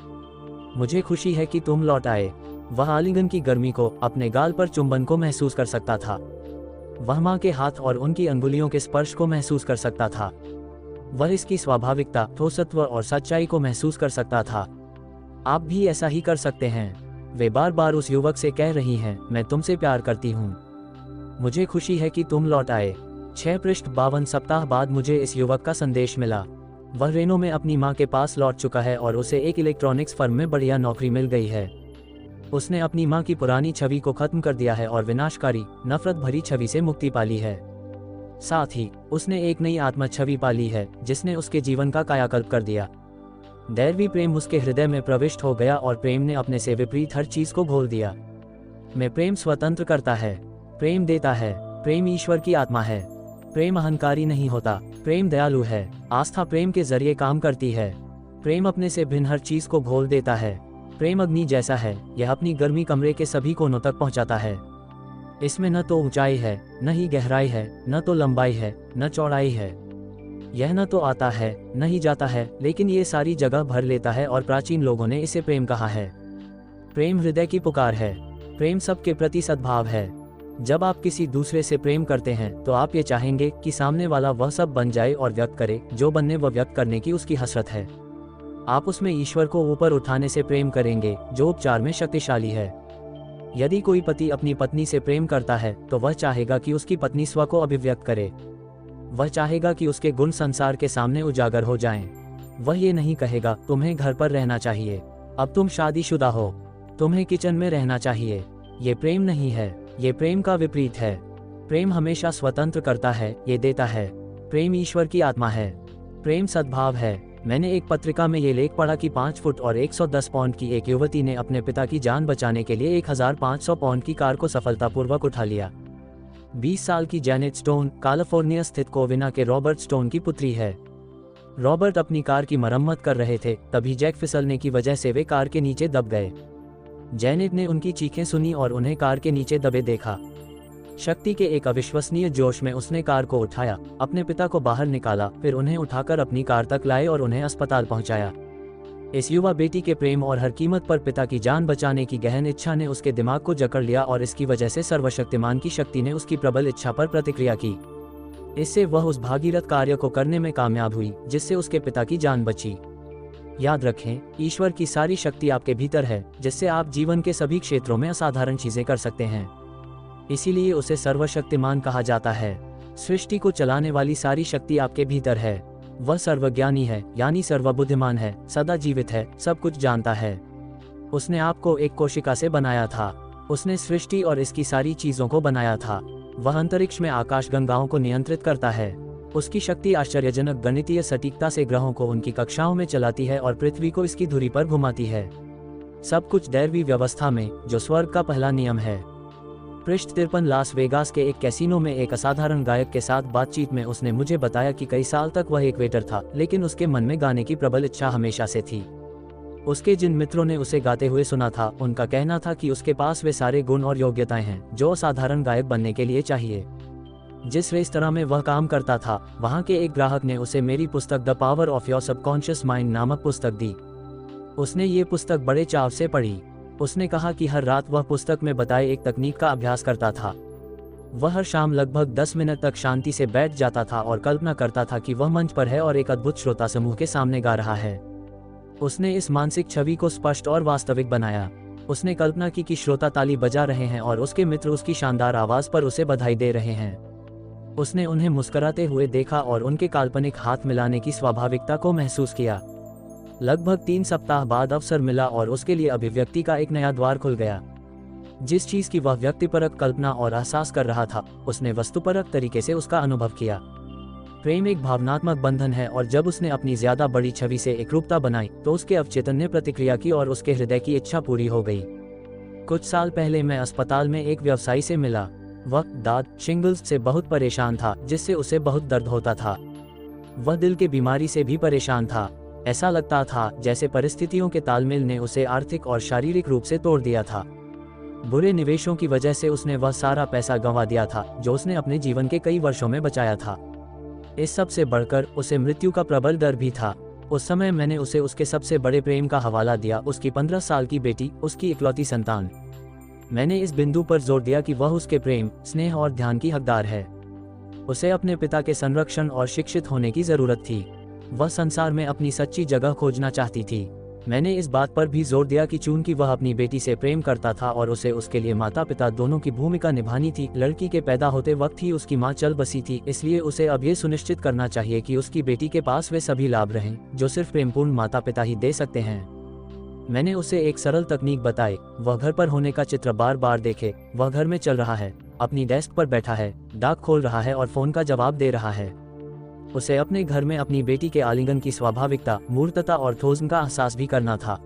मुझे खुशी है कि तुम लौट आए। वह आलिंगन की गर्मी को, अपने गाल पर चुंबन को महसूस कर सकता था। वह मां के हाथ और उनकी अंगुलियों के स्पर्श को महसूस कर सकता था। वह इसकी स्वाभाविकता, ठोसत्व और सच्चाई को महसूस कर सकता था। आप भी ऐसा ही कर सकते हैं। वे बार बार उस युवक से कह रही हैं, मैं तुमसे प्यार करती हूँ, मुझे खुशी है कि तुम लौट आए। 6 पृष्ठ 52 सप्ताह बाद मुझे इस युवक का संदेश मिला। वह रेनो में अपनी मां के पास लौट चुका है और उसे एक इलेक्ट्रॉनिक्स फर्म में बढ़िया नौकरी मिल गई है। उसने अपनी मां की पुरानी छवि को खत्म कर दिया है और विनाशकारी, नफरत भरी छवि से मुक्ति पाली है। साथ ही उसने एक नई आत्मा छवि पाली है, जिसने उसके जीवन का कायाकल्प कर दिया। दैवी प्रेम उसके हृदय में प्रविष्ट हो गया और प्रेम ने अपने से विपरीत हर चीज को घोल दिया। में प्रेम स्वतंत्र करता है, प्रेम देता है, प्रेम ईश्वर की आत्मा है। प्रेम अहंकारी नहीं होता, प्रेम दयालु है। आस्था प्रेम के जरिए काम करती है। प्रेम अपने से भिन्न हर चीज को घोल देता है। प्रेम अग्नि जैसा है, यह अपनी गर्मी कमरे के सभी कोनों तक पहुंचाता है। इसमें न तो ऊंचाई है, न ही गहराई है, न तो लंबाई है, न चौड़ाई है। यह न तो आता है, न ही जाता है, लेकिन ये सारी जगह भर लेता है और प्राचीन लोगों ने इसे प्रेम कहा है। प्रेम हृदय की पुकार है। प्रेम सबके प्रति सद्भाव है। जब आप किसी दूसरे से प्रेम करते हैं तो आप ये चाहेंगे कि सामने वाला वह सब बन जाए और व्यक्त करे जो बनने व व्यक्त करने की उसकी हसरत है। आप उसमें ईश्वर को ऊपर उठाने से प्रेम करेंगे, जो उपचार में शक्तिशाली है। यदि कोई पति अपनी पत्नी से प्रेम करता है तो वह चाहेगा कि उसकी पत्नी स्व को अभिव्यक्त करे। वह चाहेगा कि उसके गुण संसार के सामने उजागर हो जाएं। वह ये नहीं कहेगा, तुम्हें घर पर रहना चाहिए, अब तुम शादीशुदा हो, तुम्हें किचन में रहना चाहिए। ये प्रेम नहीं है, ये प्रेम का विपरीत है। प्रेम हमेशा स्वतंत्र करता है, ये देता है। प्रेम ईश्वर की आत्मा है। प्रेम सद्भाव है। मैंने एक पत्रिका में ये लेख पढ़ा कि 5 फुट और 110 पाउंड की एक युवती ने अपने पिता की जान बचाने के लिए 1500 पाउंड की कार को सफलतापूर्वक उठा लिया। 20 साल की जैनेट स्टोन कैलिफोर्निया स्थित कोविना के रॉबर्ट स्टोन की पुत्री है। रॉबर्ट अपनी कार की मरम्मत कर रहे थे, तभी जैक फिसलने की वजह से वे कार के नीचे दब गए। जैनेट ने उनकी चीखें सुनी और उन्हें कार के नीचे दबे देखा। शक्ति के एक अविश्वसनीय जोश में उसने कार को उठाया, अपने पिता को बाहर निकाला, फिर उन्हें उठाकर अपनी कार तक लाए और उन्हें अस्पताल पहुंचाया। इस युवा बेटी के प्रेम और हर कीमत पर पिता की जान बचाने की गहन इच्छा ने उसके दिमाग को जकड़ लिया और इसकी वजह से सर्वशक्तिमान की शक्ति ने उसकी प्रबल इच्छा पर प्रतिक्रिया की। इससे वह उस भागीरथ कार्य को करने में कामयाब हुई जिससे उसके पिता की जान बची। याद रखें, ईश्वर की सारी शक्ति आपके भीतर है, जिससे आप जीवन के सभी क्षेत्रों में असाधारण चीजें कर सकते हैं। इसीलिए उसे सर्वशक्तिमान कहा जाता है। सृष्टि को चलाने वाली सारी शक्ति आपके भीतर है। वह सर्वज्ञानी है, यानी सर्वबुद्धिमान है, सदा जीवित है, सब कुछ जानता है। उसने आपको एक कोशिका से बनाया था। उसने सृष्टि और इसकी सारी चीजों को बनाया था। वह अंतरिक्ष में आकाशगंगाओं को नियंत्रित करता है। उसकी शक्ति आश्चर्यजनक गणितीय सटीकता से ग्रहों को उनकी कक्षाओं में चलाती है और पृथ्वी को इसकी धुरी पर घुमाती है। सब कुछ दैवी व्यवस्था में, जो स्वर्ग का पहला नियम है। पृष्ठ 53 लास वेगास के एक कैसीनो में एक असाधारण गायक के साथ बातचीत में उसने मुझे बताया कि कई साल तक वह एक वेटर था, लेकिन उसके मन में गाने की प्रबल इच्छा हमेशा से थी। उसके जिन मित्रों ने उसे गाते हुए सुना था, उनका कहना था कि उसके पास वे सारे गुण और योग्यताएं हैं जो असाधारण गायक बनने के लिए चाहिए। जिस रेस्तरां में वह काम करता था, वहां के एक ग्राहक ने उसे मेरी पुस्तक the power of your subconscious mind नामक पुस्तक दी। उसने ये पुस्तक बड़े चाव से पढ़ी। उसने कहा कि हर रात वह पुस्तक में बताए एक तकनीक का अभ्यास करता था। वह हर शाम लगभग 10 मिनट तक शांति से बैठ जाता था और कल्पना करता था कि वह मंच पर है और एक अद्भुत श्रोता समूह के सामने गा रहा है। उसने इस मानसिक छवि को स्पष्ट और वास्तविक बनाया। उसने कल्पना की कि श्रोता ताली बजा रहे हैं और उसके मित्र उसकी शानदार आवाज पर उसे बधाई दे रहे हैं। उसने उन्हें मुस्कुराते हुए देखा और उनके काल्पनिक हाथ मिलाने की स्वाभाविकता को महसूस किया। लगभग 3 सप्ताह बाद अवसर मिला और उसके लिए अभिव्यक्ति का एक नया द्वार खुल गया। जिस चीज की वह व्यक्तिपरक कल्पना और एहसास कर रहा था, उसने वस्तुपरक तरीके से उसका अनुभव किया। प्रेम एक भावनात्मक बंधन है और जब उसने अपनी ज्यादा बड़ी छवि से एकरूपता बनाई तो उसके अवचेतन ने प्रतिक्रिया की और उसके हृदय की इच्छा पूरी हो गई। कुछ साल पहले मैं अस्पताल में एक व्यवसायी से मिला। वह दाद शिंगल्स से बहुत परेशान था, जिससे उसे बहुत दर्द होता था। वह दिल की बीमारी से भी परेशान था। ऐसा लगता था जैसे परिस्थितियों के तालमेल ने उसे आर्थिक और शारीरिक रूप से तोड़ दिया था। बुरे निवेशों की वजह से उसने वह सारा पैसा गंवा दिया था जो उसने अपने जीवन के कई वर्षों में बचाया था। इस सब से बढ़कर उसे मृत्यु का प्रबल डर भी था। उस समय मैंने उसे उसके सबसे बड़े प्रेम का हवाला दिया, उसकी 15 साल की बेटी, उसकी इकलौती संतान। मैंने इस बिंदु पर जोर दिया कि वह उसके प्रेम, स्नेह और ध्यान की हकदार है। उसे अपने पिता के संरक्षण और शिक्षित होने की जरूरत थी। वह संसार में अपनी सच्ची जगह खोजना चाहती थी। मैंने इस बात पर भी जोर दिया कि चूंकि वह अपनी बेटी से प्रेम करता था और उसे उसके लिए माता पिता दोनों की भूमिका निभानी थी, लड़की के पैदा होते वक्त ही उसकी मां चल बसी थी, इसलिए उसे अब ये सुनिश्चित करना चाहिए कि उसकी बेटी के पास वे सभी लाभ रहें जो सिर्फ प्रेमपूर्ण माता पिता ही दे सकते हैं। मैंने उसे एक सरल तकनीक बताई। वह घर पर होने का चित्र बार बार देखे। वह घर में चल रहा है, अपनी डेस्क पर बैठा है, डाक खोल रहा है और फोन का जवाब दे रहा है। उसे अपने घर में अपनी बेटी के आलिंगन की स्वाभाविकता, मूर्तता और ठोस का एहसास भी करना था।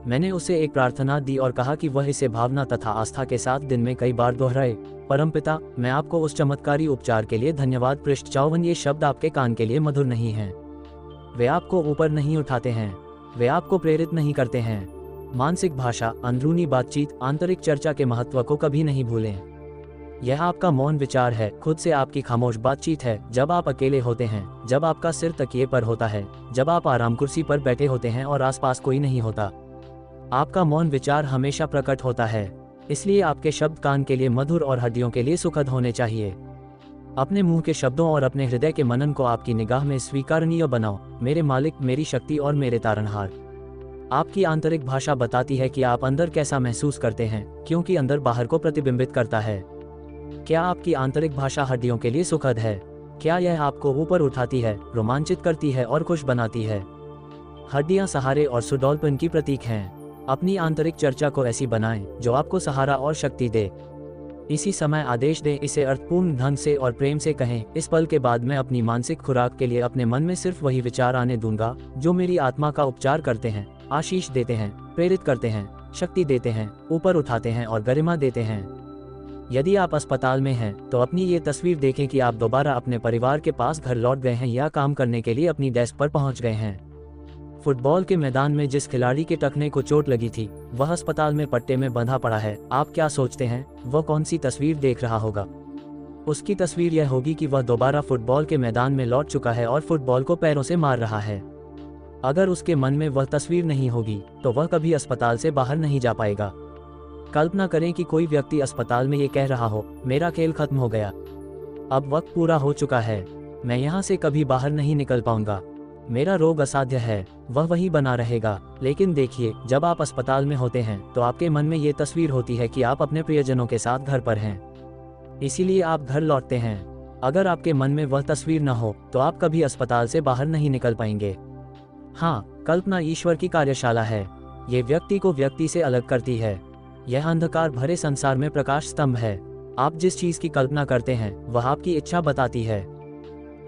मैंने उसे एक प्रार्थना दी और कहा कि वह इसे भावना तथा आस्था के साथ दिन में कई बार दोहराए। परमपिता, मैं आपको उस चमत्कारी उपचार के लिए धन्यवाद। पृष्ठ 54। ये शब्द आपके कान के लिए मधुर नहीं हैं। वे आपको ऊपर नहीं उठाते हैं, वे आपको प्रेरित नहीं करते हैं। मानसिक भाषा, अंदरूनी बातचीत, आंतरिक चर्चा के महत्व को कभी नहीं भूलें। यह आपका मौन विचार है, खुद से आपकी खामोश बातचीत है, जब आप अकेले होते हैं, जब आपका सिर तकिए पर होता है, जब आप आराम कुर्सी पर बैठे होते हैं और आसपास कोई नहीं होता। आपका मौन विचार हमेशा प्रकट होता है, इसलिए आपके शब्द कान के लिए मधुर और हड्डियों के लिए सुखद होने चाहिए। अपने मुंह के शब्दों और अपने हृदय के मनन को आपकी निगाह में स्वीकारनीय बनाओ। मेरे मालिक, मेरी शक्ति और मेरे तारनहार। आपकी आंतरिक भाषा बताती है कि आप अंदर कैसा महसूस करते हैं, क्योंकि अंदर बाहर को प्रतिबिंबित करता है। क्या आपकी आंतरिक भाषा हड्डियों के लिए सुखद है? क्या यह आपको ऊपर उठाती है, रोमांचित करती है और खुश बनाती है? हड्डियां सहारे और सुडौलपन की प्रतीक हैं। अपनी आंतरिक चर्चा को ऐसी बनाएं जो आपको सहारा और शक्ति दे। इसी समय आदेश दें, इसे अर्थपूर्ण ढंग से और प्रेम से कहें, इस पल के बाद मैं अपनी मानसिक खुराक के लिए अपने मन में सिर्फ वही विचार आने दूंगा जो मेरी आत्मा का उपचार करते हैं, आशीष देते हैं, प्रेरित करते हैं, शक्ति देते हैं, ऊपर उठाते हैं और गरिमा देते हैं। यदि आप अस्पताल में हैं तो अपनी ये तस्वीर देखें कि आप दोबारा अपने परिवार के पास घर लौट गए हैं या काम करने के लिए अपनी डेस्क पर पहुंच गए हैं। फुटबॉल के मैदान में जिस खिलाड़ी के टखने को चोट लगी थी वह अस्पताल में पट्टे में बंधा पड़ा है। आप क्या सोचते हैं वह कौन सी तस्वीर देख रहा होगा? उसकी तस्वीर यह होगी कि वह दोबारा फुटबॉल के मैदान में लौट चुका है और फुटबॉल को पैरों से मार रहा है। अगर उसके मन में वह तस्वीर नहीं होगी तो वह कभी अस्पताल से बाहर नहीं जा पाएगा। कल्पना करें कि कोई व्यक्ति अस्पताल में ये कह रहा हो, मेरा खेल खत्म हो गया, अब वक्त पूरा हो चुका है, मैं यहाँ से कभी बाहर नहीं निकल पाऊंगा, मेरा रोग असाध्य है। वह वही बना रहेगा। लेकिन देखिए, जब आप अस्पताल में होते हैं तो आपके मन में ये तस्वीर होती है कि आप अपने प्रियजनों के साथ घर पर हैं, इसीलिए आप घर लौटते हैं। अगर आपके मन में वह तस्वीर न हो तो आप कभी अस्पताल से बाहर नहीं निकल पाएंगे। हाँ, कल्पना ईश्वर की कार्यशाला है। ये व्यक्ति को व्यक्ति से अलग करती है। यह अंधकार भरे संसार में प्रकाश स्तंभ है। आप जिस चीज की कल्पना करते हैं वह आपकी इच्छा बताती है।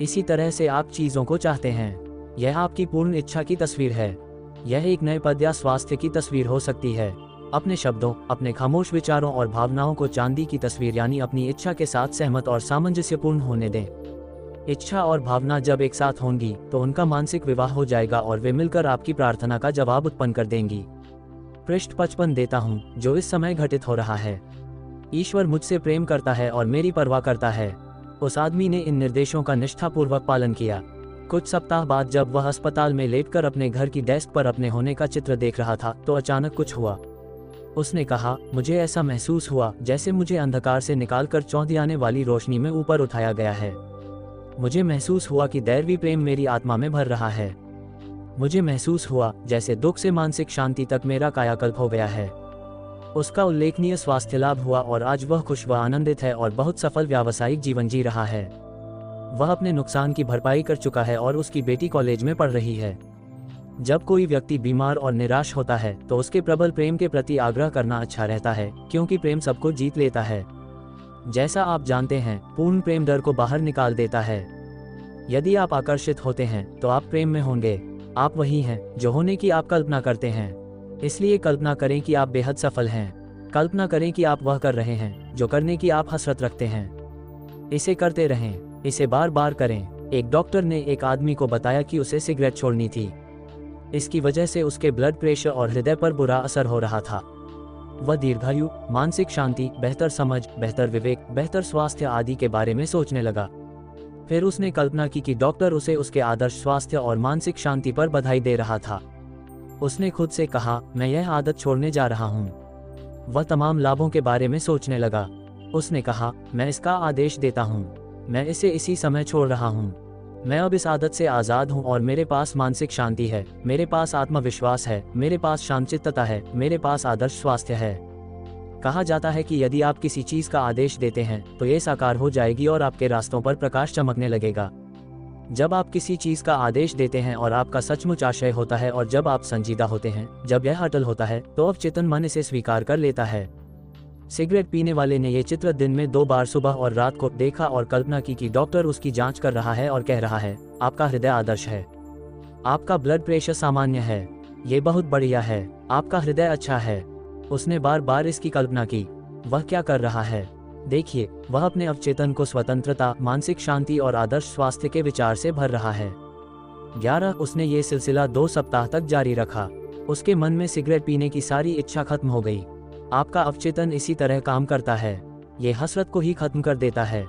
इसी तरह से आप चीजों को चाहते हैं। यह आपकी पूर्ण इच्छा की तस्वीर है। यह एक नए पद या स्वास्थ्य की तस्वीर हो सकती है। अपने शब्दों, अपने खामोश विचारों और भावनाओं को चांदी की तस्वीर यानी अपनी इच्छा के साथ सहमत और सामंजस्यपूर्ण होने दें। इच्छा और भावना जब एक साथ होंगी तो उनका मानसिक विवाह हो जाएगा और वे मिलकर आपकी प्रार्थना का जवाब उत्पन्न कर देंगी। पृष्ठ 55 देता हूँ जो इस समय घटित हो रहा है। ईश्वर मुझसे प्रेम करता है और मेरी परवाह करता है। उस आदमी ने इन निर्देशों का निष्ठापूर्वक पालन किया। कुछ सप्ताह बाद जब वह अस्पताल में लेटकर अपने घर की डेस्क पर अपने होने का चित्र देख रहा था तो अचानक कुछ हुआ। उसने कहा, मुझे ऐसा महसूस हुआ जैसे मुझे अंधकार से निकालकर चौंधियाने वाली रोशनी में ऊपर उठाया गया है। मुझे महसूस हुआ कि दैवी प्रेम मेरी आत्मा में भर रहा है। मुझे महसूस हुआ जैसे दुख से मानसिक शांति तक मेरा कायाकल्प हो गया है। उसका उल्लेखनीय स्वास्थ्य लाभ हुआ और आज वह खुश व आनंदित है और बहुत सफल व्यावसायिक जीवन जी रहा है। वह अपने नुकसान की भरपाई कर चुका है और उसकी बेटी कॉलेज में पढ़ रही है। जब कोई व्यक्ति बीमार और निराश होता है तो उसके प्रबल प्रेम के प्रति आग्रह करना अच्छा रहता है, क्योंकि प्रेम सबको जीत लेता है। जैसा आप जानते हैं, पूर्ण प्रेम डर को बाहर निकाल देता है। यदि आप आकर्षित होते हैं तो आप प्रेम में होंगे। आप वही हैं जो होने की आप कल्पना करते हैं। इसलिए कल्पना करें कि आप बेहद सफल हैं। कल्पना करें कि आप वह कर रहे हैं जो करने की आप हसरत रखते हैं। इसे करते रहें, इसे बार बार करें। एक डॉक्टर ने एक आदमी को बताया कि उसे सिगरेट छोड़नी थी। इसकी वजह से उसके ब्लड प्रेशर और हृदय पर बुरा असर हो रहा था। वह दीर्घायु, मानसिक शांति, बेहतर समझ, बेहतर विवेक, बेहतर स्वास्थ्य आदि के बारे में सोचने लगा। फिर उसने कल्पना की कि डॉक्टर उसे उसके आदर्श स्वास्थ्य और मानसिक शांति पर बधाई दे रहा था। उसने खुद से कहा, मैं यह आदत छोड़ने जा रहा हूँ। वह तमाम लाभों के बारे में सोचने लगा। उसने कहा, मैं इसका आदेश देता हूँ, मैं इसे इसी समय छोड़ रहा हूँ। मैं अब इस आदत से आज़ाद हूँ और मेरे पास मानसिक शांति है, मेरे पास आत्मविश्वास है, मेरे पास शांतचित्तता है, मेरे पास आदर्श स्वास्थ्य है। कहा जाता है कि यदि आप किसी चीज का आदेश देते हैं तो ये साकार हो जाएगी और आपके रास्तों पर प्रकाश चमकने लगेगा। जब आप किसी चीज का आदेश देते हैं और आपका सचमुच आशय होता है और जब आप संजीदा होते हैं, जब यह अटल होता है तो अवचेतन मन इसे स्वीकार कर लेता है। सिगरेट पीने वाले ने यह चित्र दिन में 2 बार सुबह और रात को देखा और कल्पना की कि डॉक्टर उसकी जांच कर रहा है और कह रहा है, आपका हृदय आदर्श है, आपका ब्लड प्रेशर सामान्य है, ये बहुत बढ़िया है, आपका हृदय अच्छा है। उसने बार बार इसकी कल्पना की। वह क्या कर रहा है? देखिए, वह अपने अवचेतन को स्वतंत्रता, मानसिक शांति और आदर्श स्वास्थ्य के विचार से भर रहा है। 11 उसने ये सिलसिला 2 सप्ताह तक जारी रखा। उसके मन में सिगरेट पीने की सारी इच्छा खत्म हो गई। आपका अवचेतन इसी तरह काम करता है। यह हसरत को ही खत्म कर देता है।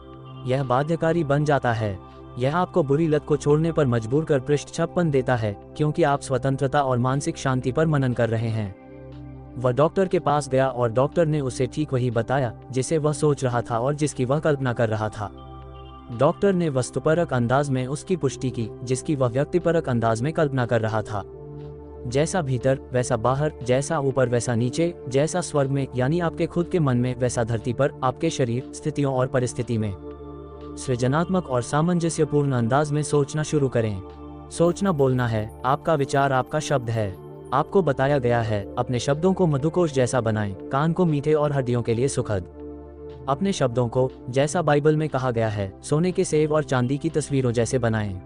यह बाध्यकारी बन जाता है। यह आपको बुरी लत को छोड़ने पर मजबूर कर पृष्ठ 56 देता है, क्योंकि आप स्वतंत्रता और मानसिक शांति पर मनन कर रहे हैं। वह डॉक्टर के पास गया और डॉक्टर ने उसे ठीक वही बताया जिसे वह सोच रहा था और जिसकी वह कल्पना कर रहा था। डॉक्टर ने वस्तुपरक अंदाज में उसकी पुष्टि की जिसकी वह व्यक्तिपरक अंदाज में कल्पना कर रहा था। जैसा भीतर वैसा बाहर, जैसा ऊपर वैसा नीचे, जैसा स्वर्ग में यानी आपके खुद के मन में, वैसा धरती पर, आपके शरीर, स्थितियों और परिस्थिति में। सृजनात्मक और सामंजस्यपूर्ण अंदाज में सोचना शुरू करें। सोचना बोलना है, आपका विचार आपका शब्द है। आपको बताया गया है, अपने शब्दों को मधुकोश जैसा बनाएं, कान को मीठे और हड्डियों के लिए सुखद। अपने शब्दों को, जैसा बाइबल में कहा गया है, सोने के सेब और चांदी की तस्वीरों जैसे बनाएं।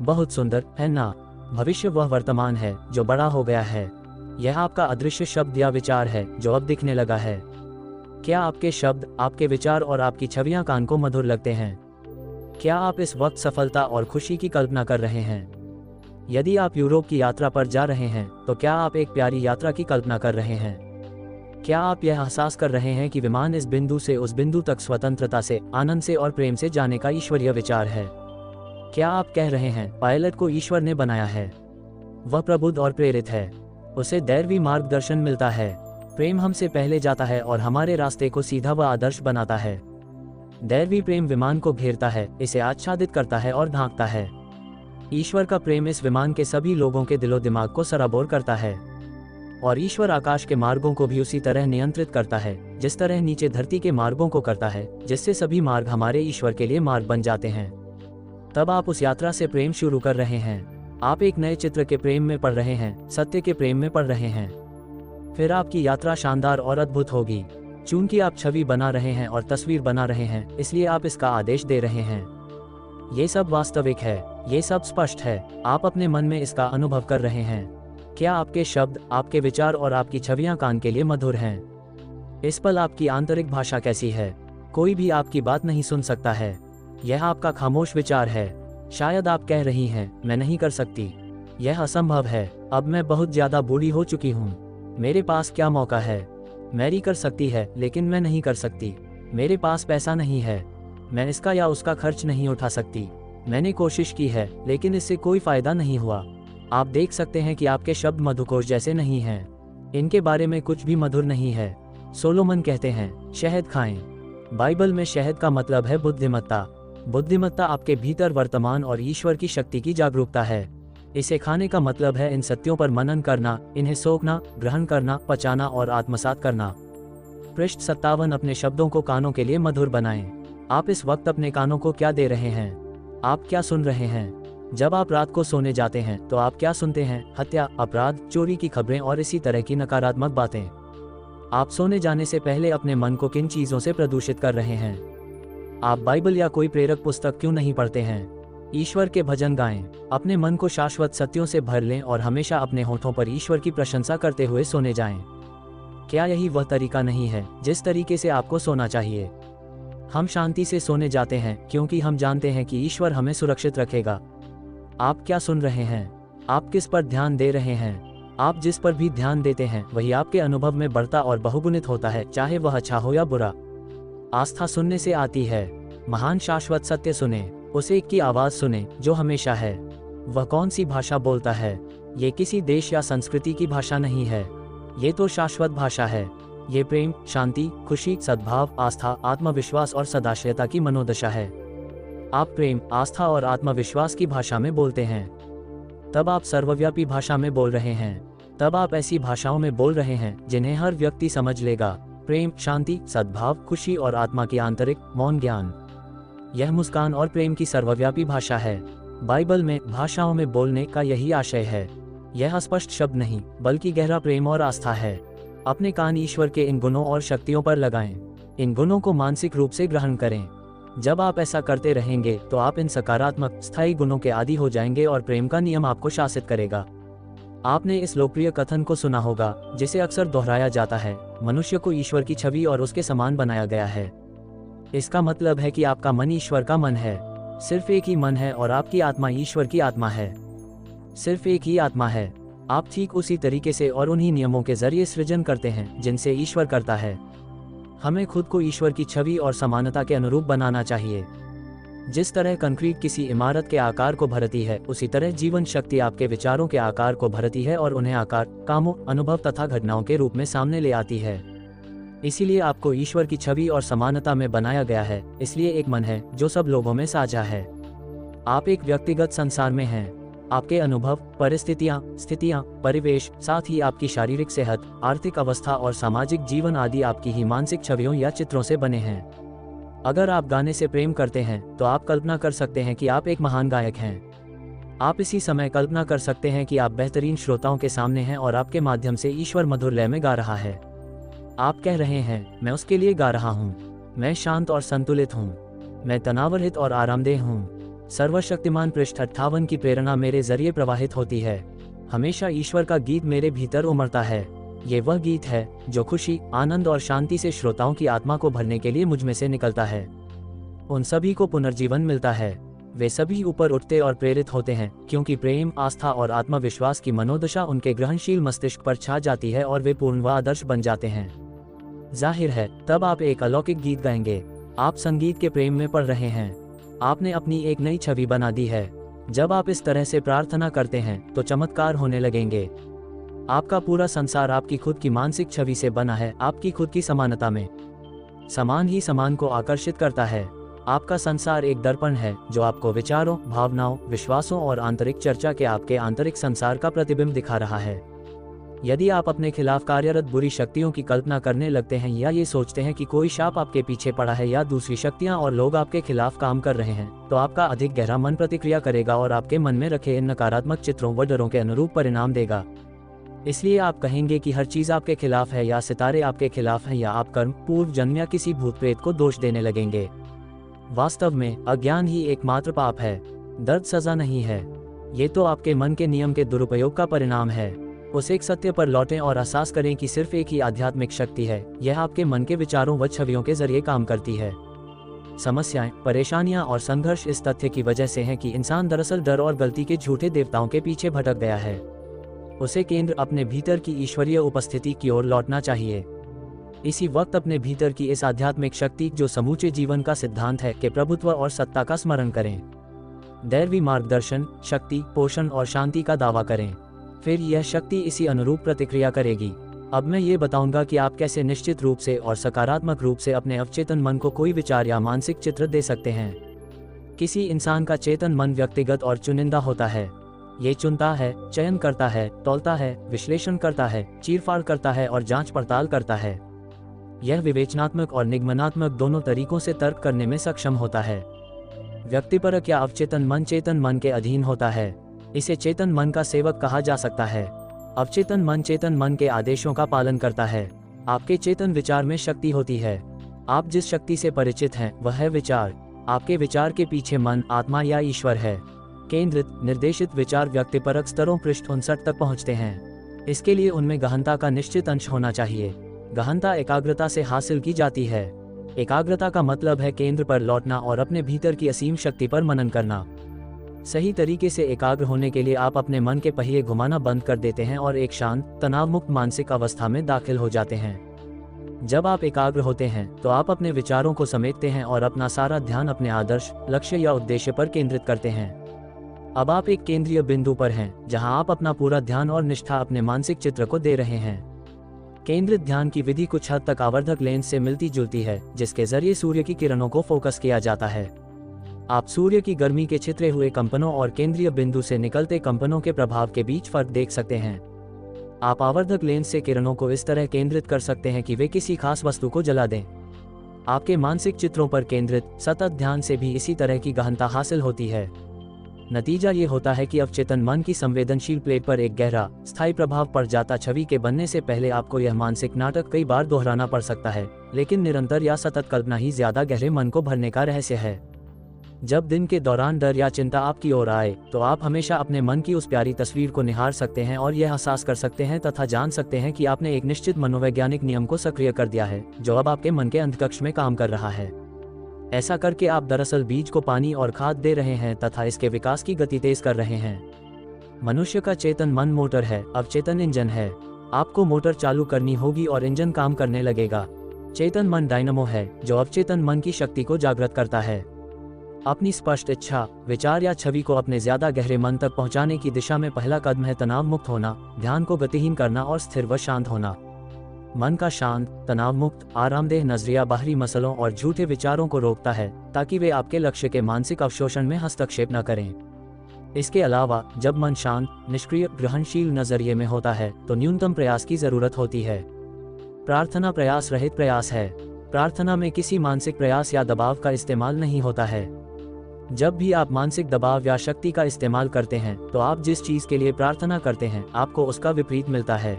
बहुत सुंदर है ना? भविष्य वह वर्तमान है जो बड़ा हो गया है। यह आपका अदृश्य शब्द या विचार है जो अब दिखने लगा है। क्या आपके शब्द, आपके विचार और आपकी छवियां कान को मधुर लगते हैं? क्या आप इस वक्त सफलता और खुशी की कल्पना कर रहे हैं? यदि आप यूरोप की यात्रा पर जा रहे हैं, तो क्या आप एक प्यारी यात्रा की कल्पना कर रहे हैं? क्या आप यह एहसास कर रहे हैं कि विमान इस बिंदु से उस बिंदु तक स्वतंत्रता से, आनंद से और प्रेम से जाने का ईश्वरीय विचार है? क्या आप कह रहे हैं, पायलट को ईश्वर ने बनाया है, वह प्रबुद्ध और प्रेरित है, उसे दैवी मार्गदर्शन मिलता है, प्रेम हमसे पहले जाता है और हमारे रास्ते को सीधा व आदर्श बनाता है। दैवी प्रेम विमान को घेरता है, इसे आच्छादित करता है और ढांकता है। ईश्वर का प्रेम इस विमान के सभी लोगों के दिलो दिमाग को सराबोर करता है, और ईश्वर आकाश के मार्गों को भी उसी तरह नियंत्रित करता है जिस तरह नीचे धरती के मार्गों को करता है, जिससे सभी मार्ग हमारे ईश्वर के लिए मार्ग बन जाते हैं। तब आप उस यात्रा से प्रेम शुरू कर रहे हैं। आप एक नए चित्र के प्रेम में पड़ रहे हैं, सत्य के प्रेम में पड़ रहे हैं। फिर आपकी यात्रा शानदार और अद्भुत होगी। चूंकि आप छवि बना रहे हैं और तस्वीर बना रहे हैं, इसलिए आप इसका आदेश दे रहे हैं। ये सब वास्तविक है, ये सब स्पष्ट है, आप अपने मन में इसका अनुभव कर रहे हैं। क्या आपके शब्द, आपके विचार और आपकी छवियां कान के लिए मधुर हैं? इस पल आपकी आंतरिक भाषा कैसी है? कोई भी आपकी बात नहीं सुन सकता है। यह आपका खामोश विचार है। शायद आप कह रही हैं, मैं नहीं कर सकती, यह असंभव है, अब मैं बहुत ज्यादा बूढ़ी हो चुकी हूँ, मेरे पास क्या मौका है? मैरी कर सकती है लेकिन मैं नहीं कर सकती, मेरे पास पैसा नहीं है, मैं इसका या उसका खर्च नहीं उठा सकती, मैंने कोशिश की है लेकिन इससे कोई फायदा नहीं हुआ। आप देख सकते हैं कि आपके शब्द मधुकोश जैसे नहीं हैं, इनके बारे में कुछ भी मधुर नहीं है। सोलोमन कहते हैं, शहद खाएं। बाइबल में शहद का मतलब है बुद्धिमत्ता। बुद्धिमत्ता आपके भीतर वर्तमान और ईश्वर की शक्ति की जागरूकता है। इसे खाने का मतलब है इन सत्यों पर मनन करना, इन्हें सोखना, ग्रहण करना, पचाना और आत्मसात करना। पृष्ठ 57 अपने शब्दों को कानों के लिए मधुर बनाएं। आप इस वक्त अपने कानों को क्या दे रहे हैं? आप क्या सुन रहे हैं? जब आप रात को सोने जाते हैं तो आप क्या सुनते हैं? हत्या, अपराध, चोरी की खबरें और इसी तरह की नकारात्मक बातें। आप सोने जाने से पहले अपने मन को किन चीजों से प्रदूषित कर रहे हैं? आप बाइबल या कोई प्रेरक पुस्तक क्यों नहीं पढ़ते हैं? ईश्वर के भजन गाएं, अपने मन को शाश्वत सत्यों से भर लें और हमेशा अपने होठों पर ईश्वर की प्रशंसा करते हुए सोने जाएं। क्या यही वह तरीका नहीं है जिस तरीके से आपको सोना चाहिए? हम शांति से सोने जाते हैं क्योंकि हम जानते हैं कि ईश्वर हमें सुरक्षित रखेगा। आप क्या सुन रहे हैं? आप किस पर ध्यान दे रहे हैं? आप जिस पर भी ध्यान देते हैं वही आपके अनुभव में बढ़ता और बहुगुणित होता है, चाहे वह अच्छा हो या बुरा। आस्था सुनने से आती है। महान शाश्वत सत्य सुने, उस एक की आवाज सुने जो हमेशा है। वह कौन सी भाषा बोलता है? ये किसी देश या संस्कृति की भाषा नहीं है, ये तो शाश्वत भाषा है। ये प्रेम, शांति, खुशी, सद्भाव, आस्था, आत्मविश्वास और सदाशयता की मनोदशा है। आप प्रेम, आस्था और आत्मविश्वास की भाषा में बोलते हैं, तब आप सर्वव्यापी भाषा में बोल रहे हैं। तब आप ऐसी भाषाओं में बोल रहे हैं जिन्हें हर व्यक्ति समझ लेगा। प्रेम, शांति, सद्भाव, खुशी और आत्मा की आंतरिक मौन ज्ञान। यह मुस्कान और प्रेम की सर्वव्यापी भाषा है। बाइबल में भाषाओं में बोलने का यही आशय है। यह अस्पष्ट शब्द नहीं बल्कि गहरा प्रेम और आस्था है। अपने कान ईश्वर के इन गुणों और शक्तियों पर लगाएं। इन गुणों को मानसिक रूप से ग्रहण करें। जब आप ऐसा करते रहेंगे तो आप इन सकारात्मक, स्थायी गुणों के आदी हो जाएंगे और प्रेम का नियम आपको शासित करेगा। आपने इस लोकप्रिय कथन को सुना होगा जिसे अक्सर दोहराया जाता है, मनुष्य को ईश्वर की छवि और उसके समान बनाया गया है। इसका मतलब है कि आपका मन ईश्वर का मन है। सिर्फ एक ही मन है और आपकी आत्मा ईश्वर की आत्मा है। सिर्फ एक ही आत्मा है। आप ठीक उसी तरीके से और उन्हीं नियमों के जरिए सृजन करते हैं जिनसे ईश्वर करता है। हमें खुद को ईश्वर की छवि और समानता के अनुरूप बनाना चाहिए। जिस तरह कंक्रीट किसी इमारत के आकार को भरती है, उसी तरह जीवन शक्ति आपके विचारों के आकार को भरती है और उन्हें आकार, कामों, अनुभव तथा घटनाओं के रूप में सामने ले आती है। इसीलिए आपको ईश्वर की छवि और समानता में बनाया गया है। इसलिए एक मन है जो सब लोगों में साझा है। आप एक व्यक्तिगत संसार में हैं। आपके अनुभव, परिस्थितियां, स्थितियां, परिवेश, साथ ही आपकी शारीरिक सेहत, आर्थिक अवस्था और सामाजिक जीवन आदि आपकी ही मानसिक छवियों या चित्रों से बने हैं। अगर आप गाने से प्रेम करते हैं तो आप कल्पना कर सकते हैं कि आप एक महान गायक हैं। आप इसी समय कल्पना कर सकते हैं कि आप बेहतरीन श्रोताओं के सामने हैं और आपके माध्यम से ईश्वर मधुर लय में गा रहा है। आप कह रहे हैं, मैं उसके लिए गा रहा हूँ, मैं शांत और संतुलित हूँ। मैं तनावरहित और आरामदेह हूँ। सर्वशक्तिमान पृष्ठ 58 की प्रेरणा मेरे जरिए प्रवाहित होती है। हमेशा ईश्वर का गीत मेरे भीतर उमड़ता है। ये वह गीत है जो खुशी, आनंद और शांति से श्रोताओं की आत्मा को भरने के लिए मुझ में से निकलता है। उन सभी को पुनर्जीवन मिलता है। वे सभी ऊपर उठते और प्रेरित होते हैं, क्योंकि प्रेम, आस्था और आत्मविश्वास की मनोदशा उनके ग्रहणशील मस्तिष्क पर छा जाती है और वे पूर्ण व आदर्श बन जाते हैं। जाहिर है, तब आप एक अलौकिक गीत गाएंगे। आप संगीत के प्रेम में पड़ रहे हैं। आपने अपनी एक नई छवि बना दी है। जब आप इस तरह से प्रार्थना करते हैं तो चमत्कार होने लगेंगे। आपका पूरा संसार आपकी खुद की मानसिक छवि से बना है। आपकी खुद की समानता में समान ही समान को आकर्षित करता है। आपका संसार एक दर्पण है जो आपको विचारों, भावनाओं, विश्वासों और आंतरिक चर्चा के आपके आंतरिक संसार का प्रतिबिंब दिखा रहा है। यदि आप अपने खिलाफ कार्यरत बुरी शक्तियों की कल्पना करने लगते हैं या ये सोचते हैं कि कोई शाप आपके पीछे पड़ा है या दूसरी शक्तियां और लोग आपके खिलाफ काम कर रहे हैं, तो आपका अधिक गहरा मन प्रतिक्रिया करेगा और आपके मन में रखे इन नकारात्मक चित्रों व डरों के अनुरूप परिणाम देगा। इसलिए आप कहेंगे कि हर चीज आपके खिलाफ है, या सितारे आपके खिलाफ हैं, या आप कर्म, पूर्व जन्म या किसी भूत प्रेत को दोष देने लगेंगे। वास्तव में अज्ञान ही एकमात्र पाप है। दर्द सजा नहीं है। ये तो आपके मन के नियम के दुरुपयोग का परिणाम है। उस एक सत्य पर लौटें और एहसास करें कि सिर्फ एक ही आध्यात्मिक शक्ति है। यह आपके मन के विचारों व छवियों के जरिए काम करती है। समस्याएं, परेशानियां और संघर्ष इस तथ्य की वजह से हैं कि इंसान दरअसल डर और गलती के झूठे देवताओं के पीछे भटक गया है। उसे केंद्र अपने भीतर की ईश्वरीय उपस्थिति की ओर लौटना चाहिए। इसी वक्त अपने भीतर की इस आध्यात्मिक शक्ति, जो समूचे जीवन का सिद्धांत है, के प्रभुत्व और सत्ता का स्मरण करें। दैवी मार्गदर्शन, शक्ति, पोषण और शांति का दावा करें। फिर यह शक्ति इसी अनुरूप प्रतिक्रिया करेगी। अब मैं ये बताऊंगा कि आप कैसे निश्चित रूप से और सकारात्मक रूप से अपने अवचेतन मन को कोई विचार या मानसिक चित्र दे सकते हैं। किसी इंसान का चेतन मन व्यक्तिगत और चुनिंदा होता है। ये चुनता है, चयन करता है, तौलता है, विश्लेषण करता है, चीरफाड़ करता है और जांच पड़ताल करता है। यह विवेचनात्मक और निगमनात्मक दोनों तरीकों से तर्क करने में सक्षम होता है। व्यक्तिपरक या अवचेतन मन चेतन मन के अधीन होता है। इसे चेतन मन का सेवक कहा जा सकता है। अवचेतन मन चेतन मन के आदेशों का पालन करता है। आपके चेतन विचार में शक्ति होती है। आप जिस शक्ति से परिचित हैं वह है विचार। आपके विचार के पीछे मन, आत्मा या ईश्वर है। केंद्रित, निर्देशित विचार व्यक्तिपरक स्तरों पृष्ठ 59 तक पहुंचते हैं। इसके लिए उनमें गहनता का निश्चित अंश होना चाहिए। गहनता एकाग्रता से हासिल की जाती है। एकाग्रता का मतलब है केंद्र पर लौटना और अपने भीतर की असीम शक्ति पर मनन करना। सही तरीके से एकाग्र होने के लिए आप अपने मन के पहिए घुमाना बंद कर देते हैं और एक शांत, तनाव मुक्त मानसिक अवस्था में दाखिल हो जाते हैं। जब आप एकाग्र होते हैं तो आप अपने विचारों को समेटते हैं और अपना सारा ध्यान अपने आदर्श, लक्ष्य या उद्देश्य पर केंद्रित करते हैं। अब आप एक केंद्रीय बिंदु पर हैं जहां आप अपना पूरा ध्यान और निष्ठा अपने मानसिक चित्र को दे रहे हैं। केंद्रित ध्यान की विधि कुछ हद तक आवर्धक लेंस से मिलती जुलती है, जिसके जरिए सूर्य की किरणों को फोकस किया जाता है। आप सूर्य की गर्मी के छितरे हुए कंपनों और केंद्रीय बिंदु से निकलते कंपनों के प्रभाव के बीच फर्क देख सकते हैं। आप आवर्धक लेंस से किरणों को इस तरह केंद्रित कर सकते हैं कि वे किसी खास वस्तु को जला दें। आपके मानसिक चित्रों पर केंद्रित सतत ध्यान से भी इसी तरह की गहनता हासिल होती है। नतीजा ये होता है कि अवचेतन मन की संवेदनशील प्लेट पर एक गहरा, स्थायी प्रभाव पड़ जाता। छवि के बनने से पहले आपको यह मानसिक नाटक कई बार दोहराना पड़ सकता है, लेकिन निरंतर या सतत कल्पना ही ज्यादा गहरे मन को भरने का रहस्य है। जब दिन के दौरान डर या चिंता आपकी ओर आए, तो आप हमेशा अपने मन की उस प्यारी तस्वीर को निहार सकते हैं और यह एहसास कर सकते हैं तथा जान सकते हैं कि आपने एक निश्चित मनोवैज्ञानिक नियम को सक्रिय कर दिया है, जो अब आपके मन के अंतकक्ष में काम कर रहा है। ऐसा करके आप दरअसल बीज को पानी और खाद दे रहे हैं तथा इसके विकास की गति तेज कर रहे हैं। मनुष्य का चेतन मन मोटर है, अवचेतन इंजन है। आपको मोटर चालू करनी होगी और इंजन काम करने लगेगा। चेतन मन डायनमो है, जो अवचेतन मन की शक्ति को जागृत करता है। अपनी स्पष्ट इच्छा, विचार या छवि को अपने ज्यादा गहरे मन तक पहुंचाने की दिशा में पहला कदम है तनाव मुक्त होना, ध्यान को गतिहीन करना और स्थिर व शांत होना। मन का शांत, तनाव मुक्त, आरामदेह नजरिया बाहरी मसलों और झूठे विचारों को रोकता है, ताकि वे आपके लक्ष्य के मानसिक अवशोषण में हस्तक्षेप न करें। इसके अलावा जब मन शांत, निष्क्रिय, ग्रहणशील नजरिए में होता है तो न्यूनतम प्रयास की जरूरत होती है। प्रार्थना प्रयास रहित प्रयास है। प्रार्थना में किसी मानसिक प्रयास या दबाव का इस्तेमाल नहीं होता है। जब भी आप मानसिक दबाव या शक्ति का इस्तेमाल करते हैं तो आप जिस चीज के लिए प्रार्थना करते हैं आपको उसका विपरीत मिलता है।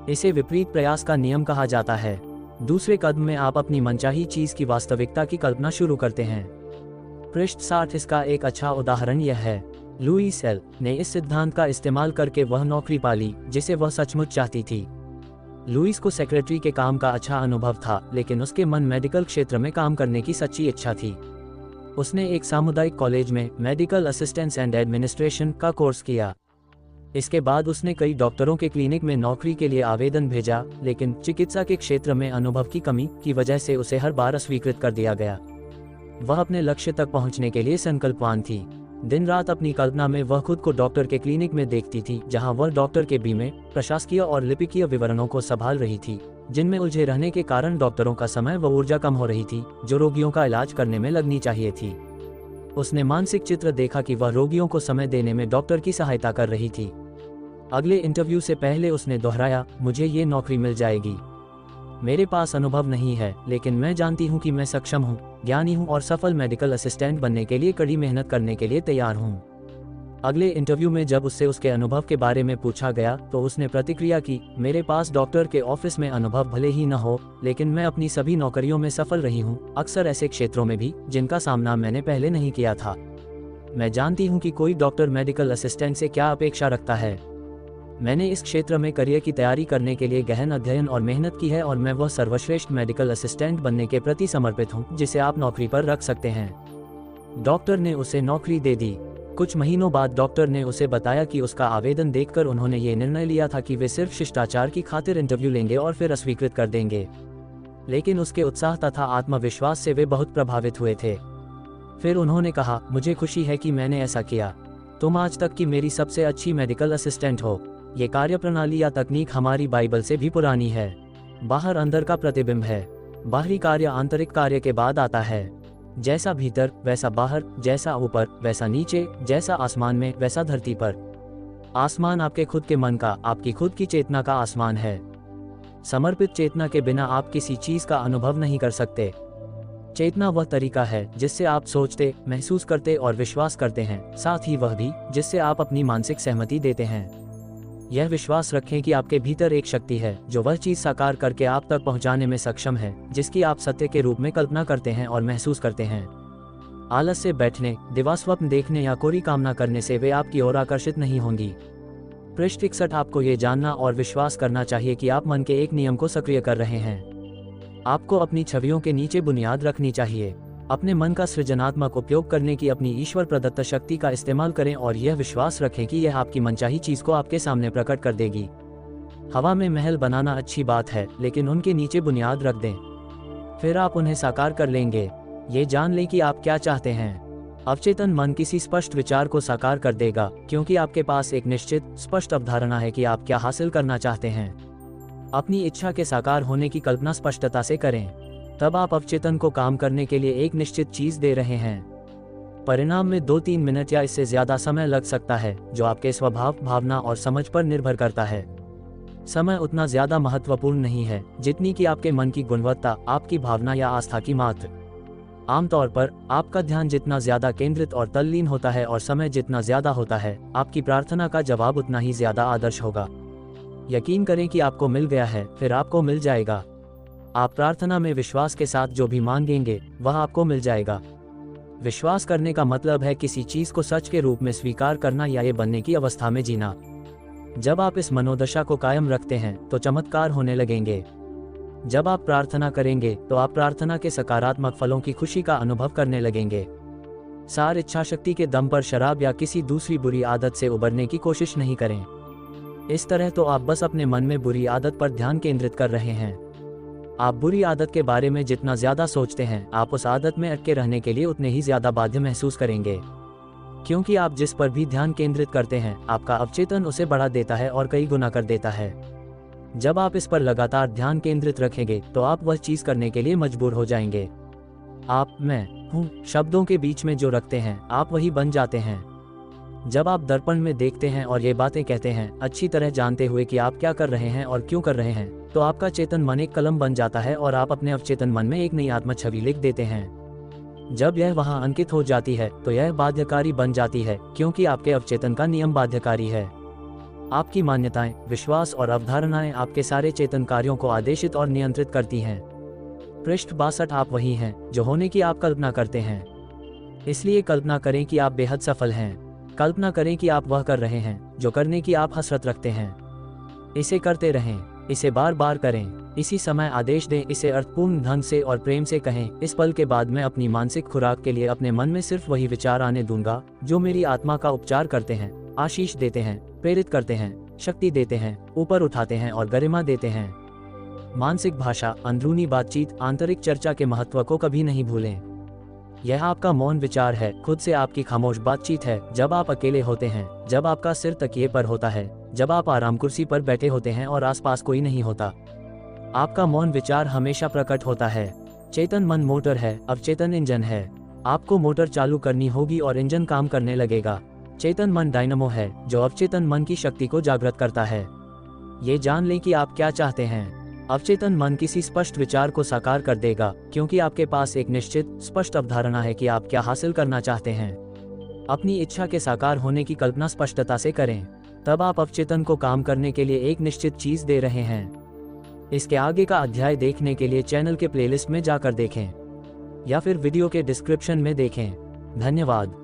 इसे विपरीत प्रयास का नियम कहा जाता है। दूसरे कदम में आप अपनी मनचाही चीज की वास्तविकता की कल्पना शुरू करते हैं। पृष्ठ 60 इसका एक अच्छा उदाहरण यह है। लुई सेल ने इस सिद्धांत का इस्तेमाल करके वह नौकरी पाली जिसे वह सचमुच चाहती थी। लुईस को सेक्रेटरी के काम का अच्छा अनुभव था, लेकिन उसके मन मेडिकल क्षेत्र में काम करने की सच्ची इच्छा थी। उसने एक सामुदायिक कॉलेज में मेडिकल असिस्टेंस एंड एडमिनिस्ट्रेशन का कोर्स किया। इसके बाद उसने कई डॉक्टरों के क्लिनिक में नौकरी के लिए आवेदन भेजा, लेकिन चिकित्सा के क्षेत्र में अनुभव की कमी की वजह से उसे हर बार अस्वीकृत कर दिया गया। वह अपने लक्ष्य तक पहुंचने के लिए संकल्पवान थी। दिन रात अपनी कल्पना में वह खुद को डॉक्टर के क्लिनिक में देखती थी, जहां वह डॉक्टर के बीमे, प्रशासकीय और लिपिकीय विवरणों को संभाल रही थी, जिनमें उलझे रहने के कारण डॉक्टरों का समय व ऊर्जा कम हो रही थी, जो रोगियों का इलाज करने में लगनी चाहिए थी। उसने मानसिक चित्र देखा कि वह रोगियों को समय देने में डॉक्टर की सहायता कर रही थी। अगले इंटरव्यू से पहले उसने दोहराया, मुझे ये नौकरी मिल जाएगी। मेरे पास अनुभव नहीं है, लेकिन मैं जानती हूँ कि मैं सक्षम हूँ, ज्ञानी हूँ और सफल मेडिकल असिस्टेंट बनने के लिए कड़ी मेहनत करने के लिए तैयार हूँ। अगले इंटरव्यू में जब उससे उसके अनुभव के बारे में पूछा गया तो उसने प्रतिक्रिया की, मेरे पास डॉक्टर के ऑफिस में अनुभव भले ही न हो, लेकिन मैं अपनी सभी नौकरियों में सफल रही हूँ, अक्सर ऐसे क्षेत्रों में भी जिनका सामना मैंने पहले नहीं किया था। मैं जानती हूँ कि कोई डॉक्टर मेडिकल असिस्टेंट से क्या अपेक्षा रखता है। मैंने इस क्षेत्र में करियर की तैयारी करने के लिए गहन अध्ययन और मेहनत की है और मैं वह सर्वश्रेष्ठ मेडिकल असिस्टेंट बनने के प्रति समर्पित हूँ जिसे आप नौकरी पर रख सकते हैं। डॉक्टर ने उसे नौकरी दे दी। कुछ महीनों बाद डॉक्टर ने उसे बताया कि उसका आवेदन देखकर उन्होंने ये निर्णय लिया था कि वे सिर्फ शिष्टाचार की खातिर इंटरव्यू लेंगे और फिर अस्वीकृत कर देंगे। लेकिन उसके उत्साह तथा आत्मविश्वास से वे बहुत प्रभावित हुए थे। फिर उन्होंने कहा, मुझे खुशी है कि मैंने ऐसा किया। तुम आज तक की मेरी सबसे अच्छी मेडिकल असिस्टेंट हो। ये कार्यप्रणाली या तकनीक हमारी बाइबल से भी पुरानी है। बाहर अंदर का प्रतिबिंब है। बाहरी कार्य आंतरिक कार्य के बाद आता है। जैसा भीतर वैसा बाहर, जैसा ऊपर वैसा नीचे, जैसा आसमान में वैसा धरती पर। आसमान आपके खुद के मन का, आपकी खुद की चेतना का आसमान है। समर्पित चेतना के बिना आप किसी चीज का अनुभव नहीं कर सकते। चेतना वह तरीका है जिससे आप सोचते, महसूस करते और विश्वास करते हैं, साथ ही वह भी जिससे आप अपनी मानसिक सहमति देते हैं। यह विश्वास रखें कि आपके भीतर एक शक्ति है जो वह चीज साकार करके आप तक पहुंचाने में सक्षम है जिसकी आप सत्य के रूप में कल्पना करते हैं और महसूस करते हैं। आलस से बैठने, दिवास्वप्न देखने या कोरी कामना करने से वे आपकी ओर आकर्षित नहीं होंगी। पृष्ठ 61 आपको ये जानना और विश्वास करना चाहिए कि आप मन के एक नियम को सक्रिय कर रहे हैं। आपको अपनी छवियों के नीचे बुनियाद रखनी चाहिए। अपने मन का सृजनात्मक उपयोग करने की अपनी ईश्वर प्रदत्त शक्ति का इस्तेमाल करें और यह विश्वास रखें कि यह आपकी मनचाही चीज को आपके सामने प्रकट कर देगी। हवा में महल बनाना अच्छी बात है, लेकिन उनके नीचे बुनियाद रख दें, फिर आप उन्हें साकार कर लेंगे। ये जान लें कि आप क्या चाहते हैं। अवचेतन मन किसी स्पष्ट विचार को साकार कर देगा, क्योंकि आपके पास एक निश्चित स्पष्ट अवधारणा है कि आप क्या हासिल करना चाहते हैं। अपनी इच्छा के साकार होने की कल्पना स्पष्टता से करें, तब आप अवचेतन को काम करने के लिए एक निश्चित चीज दे रहे हैं। परिणाम में 2-3 मिनट या इससे ज्यादा समय लग सकता है, जो आपके स्वभाव, भावना और समझ पर निर्भर करता है। समय उतना ज्यादा महत्वपूर्ण नहीं है जितनी कि आपके मन की गुणवत्ता, आपकी भावना या आस्था की मात्रा। आमतौर पर आपका ध्यान जितना ज्यादा केंद्रित और तल्लीन होता है और समय जितना ज्यादा होता है, आपकी प्रार्थना का जवाब उतना ही ज्यादा आदर्श होगा। यकीन करें कि आपको मिल गया है, फिर आपको मिल जाएगा। आप प्रार्थना में विश्वास के साथ जो भी मांगेंगे वह आपको मिल जाएगा। विश्वास करने का मतलब है किसी चीज को सच के रूप में स्वीकार करना या ये बनने की अवस्था में जीना। जब आप इस मनोदशा को कायम रखते हैं तो चमत्कार होने लगेंगे। जब आप प्रार्थना करेंगे तो आप प्रार्थना के सकारात्मक फलों की खुशी का अनुभव करने लगेंगे। सार इच्छा शक्ति के दम पर शराब या किसी दूसरी बुरी आदत से उबरने की कोशिश नहीं करें। इस तरह तो आप बस अपने मन में बुरी आदत पर ध्यान केंद्रित कर रहे हैं। आप बुरी आदत के बारे में जितना ज्यादा सोचते हैं, आप उस आदत में अटके रहने के लिए उतने ही ज्यादा बाध्य महसूस करेंगे। क्योंकि आप जिस पर भी ध्यान केंद्रित करते हैं, आपका अवचेतन उसे बढ़ा देता है और कई गुना कर देता है। जब आप इस पर लगातार ध्यान केंद्रित रखेंगे तो आप वह चीज करने के लिए मजबूर हो जाएंगे। आप मैं हूँ शब्दों के बीच में जो रखते हैं, आप वही बन जाते हैं। जब आप दर्पण में देखते हैं और ये बातें कहते हैं, अच्छी तरह जानते हुए कि आप क्या कर रहे हैं और क्यों कर रहे हैं, तो आपका चेतन मन एक कलम बन जाता है और आप अपने अवचेतन मन में एक नई आत्म छवि लिख देते हैं। जब यह वहां अंकित हो जाती है तो यह बाध्यकारी बन जाती है, क्योंकि आपके अवचेतन का नियम बाध्यकारी है। आपकी मान्यताएं, विश्वास और अवधारणाएं आपके सारे चेतन कार्यों को आदेशित और नियंत्रित करती हैं। पृष्ठ 62 आप वही हैं जो होने की आप कल्पना करते हैं। इसलिए कल्पना करें कि आप बेहद सफल हैं। कल्पना करें कि आप वह कर रहे हैं जो करने की आप हसरत रखते हैं। इसे करते रहें, इसे बार बार करें। इसी समय आदेश दें, इसे अर्थपूर्ण ढंग से और प्रेम से कहें, इस पल के बाद मैं अपनी मानसिक खुराक के लिए अपने मन में सिर्फ वही विचार आने दूंगा जो मेरी आत्मा का उपचार करते हैं, आशीष देते हैं, प्रेरित करते हैं, शक्ति देते हैं, ऊपर उठाते हैं और गरिमा देते हैं। मानसिक भाषा, अंदरूनी बातचीत, आंतरिक चर्चा के महत्व को कभी नहीं भूलें। यह आपका मौन विचार है, खुद से आपकी खामोश बातचीत है, जब आप अकेले होते हैं, जब आपका सिर तकिए पर होता है, जब आप आराम कुर्सी पर बैठे होते हैं और आसपास कोई नहीं होता। आपका मौन विचार हमेशा प्रकट होता है। चेतन मन मोटर है, अवचेतन इंजन है। आपको मोटर चालू करनी होगी और इंजन काम करने लगेगा। चेतन मन डायनामो है जो अवचेतन मन की शक्ति को जागृत करता है। ये जान लें कि आप क्या चाहते हैं। अवचेतन मन किसी स्पष्ट विचार को साकार कर देगा, क्योंकि आपके पास एक निश्चित स्पष्ट अवधारणा है कि आप क्या हासिल करना चाहते हैं। अपनी इच्छा के साकार होने की कल्पना स्पष्टता से करें, तब आप अवचेतन को काम करने के लिए एक निश्चित चीज दे रहे हैं। इसके आगे का अध्याय देखने के लिए चैनल के प्लेलिस्ट में जाकर देखें या फिर वीडियो के डिस्क्रिप्शन में देखें। धन्यवाद।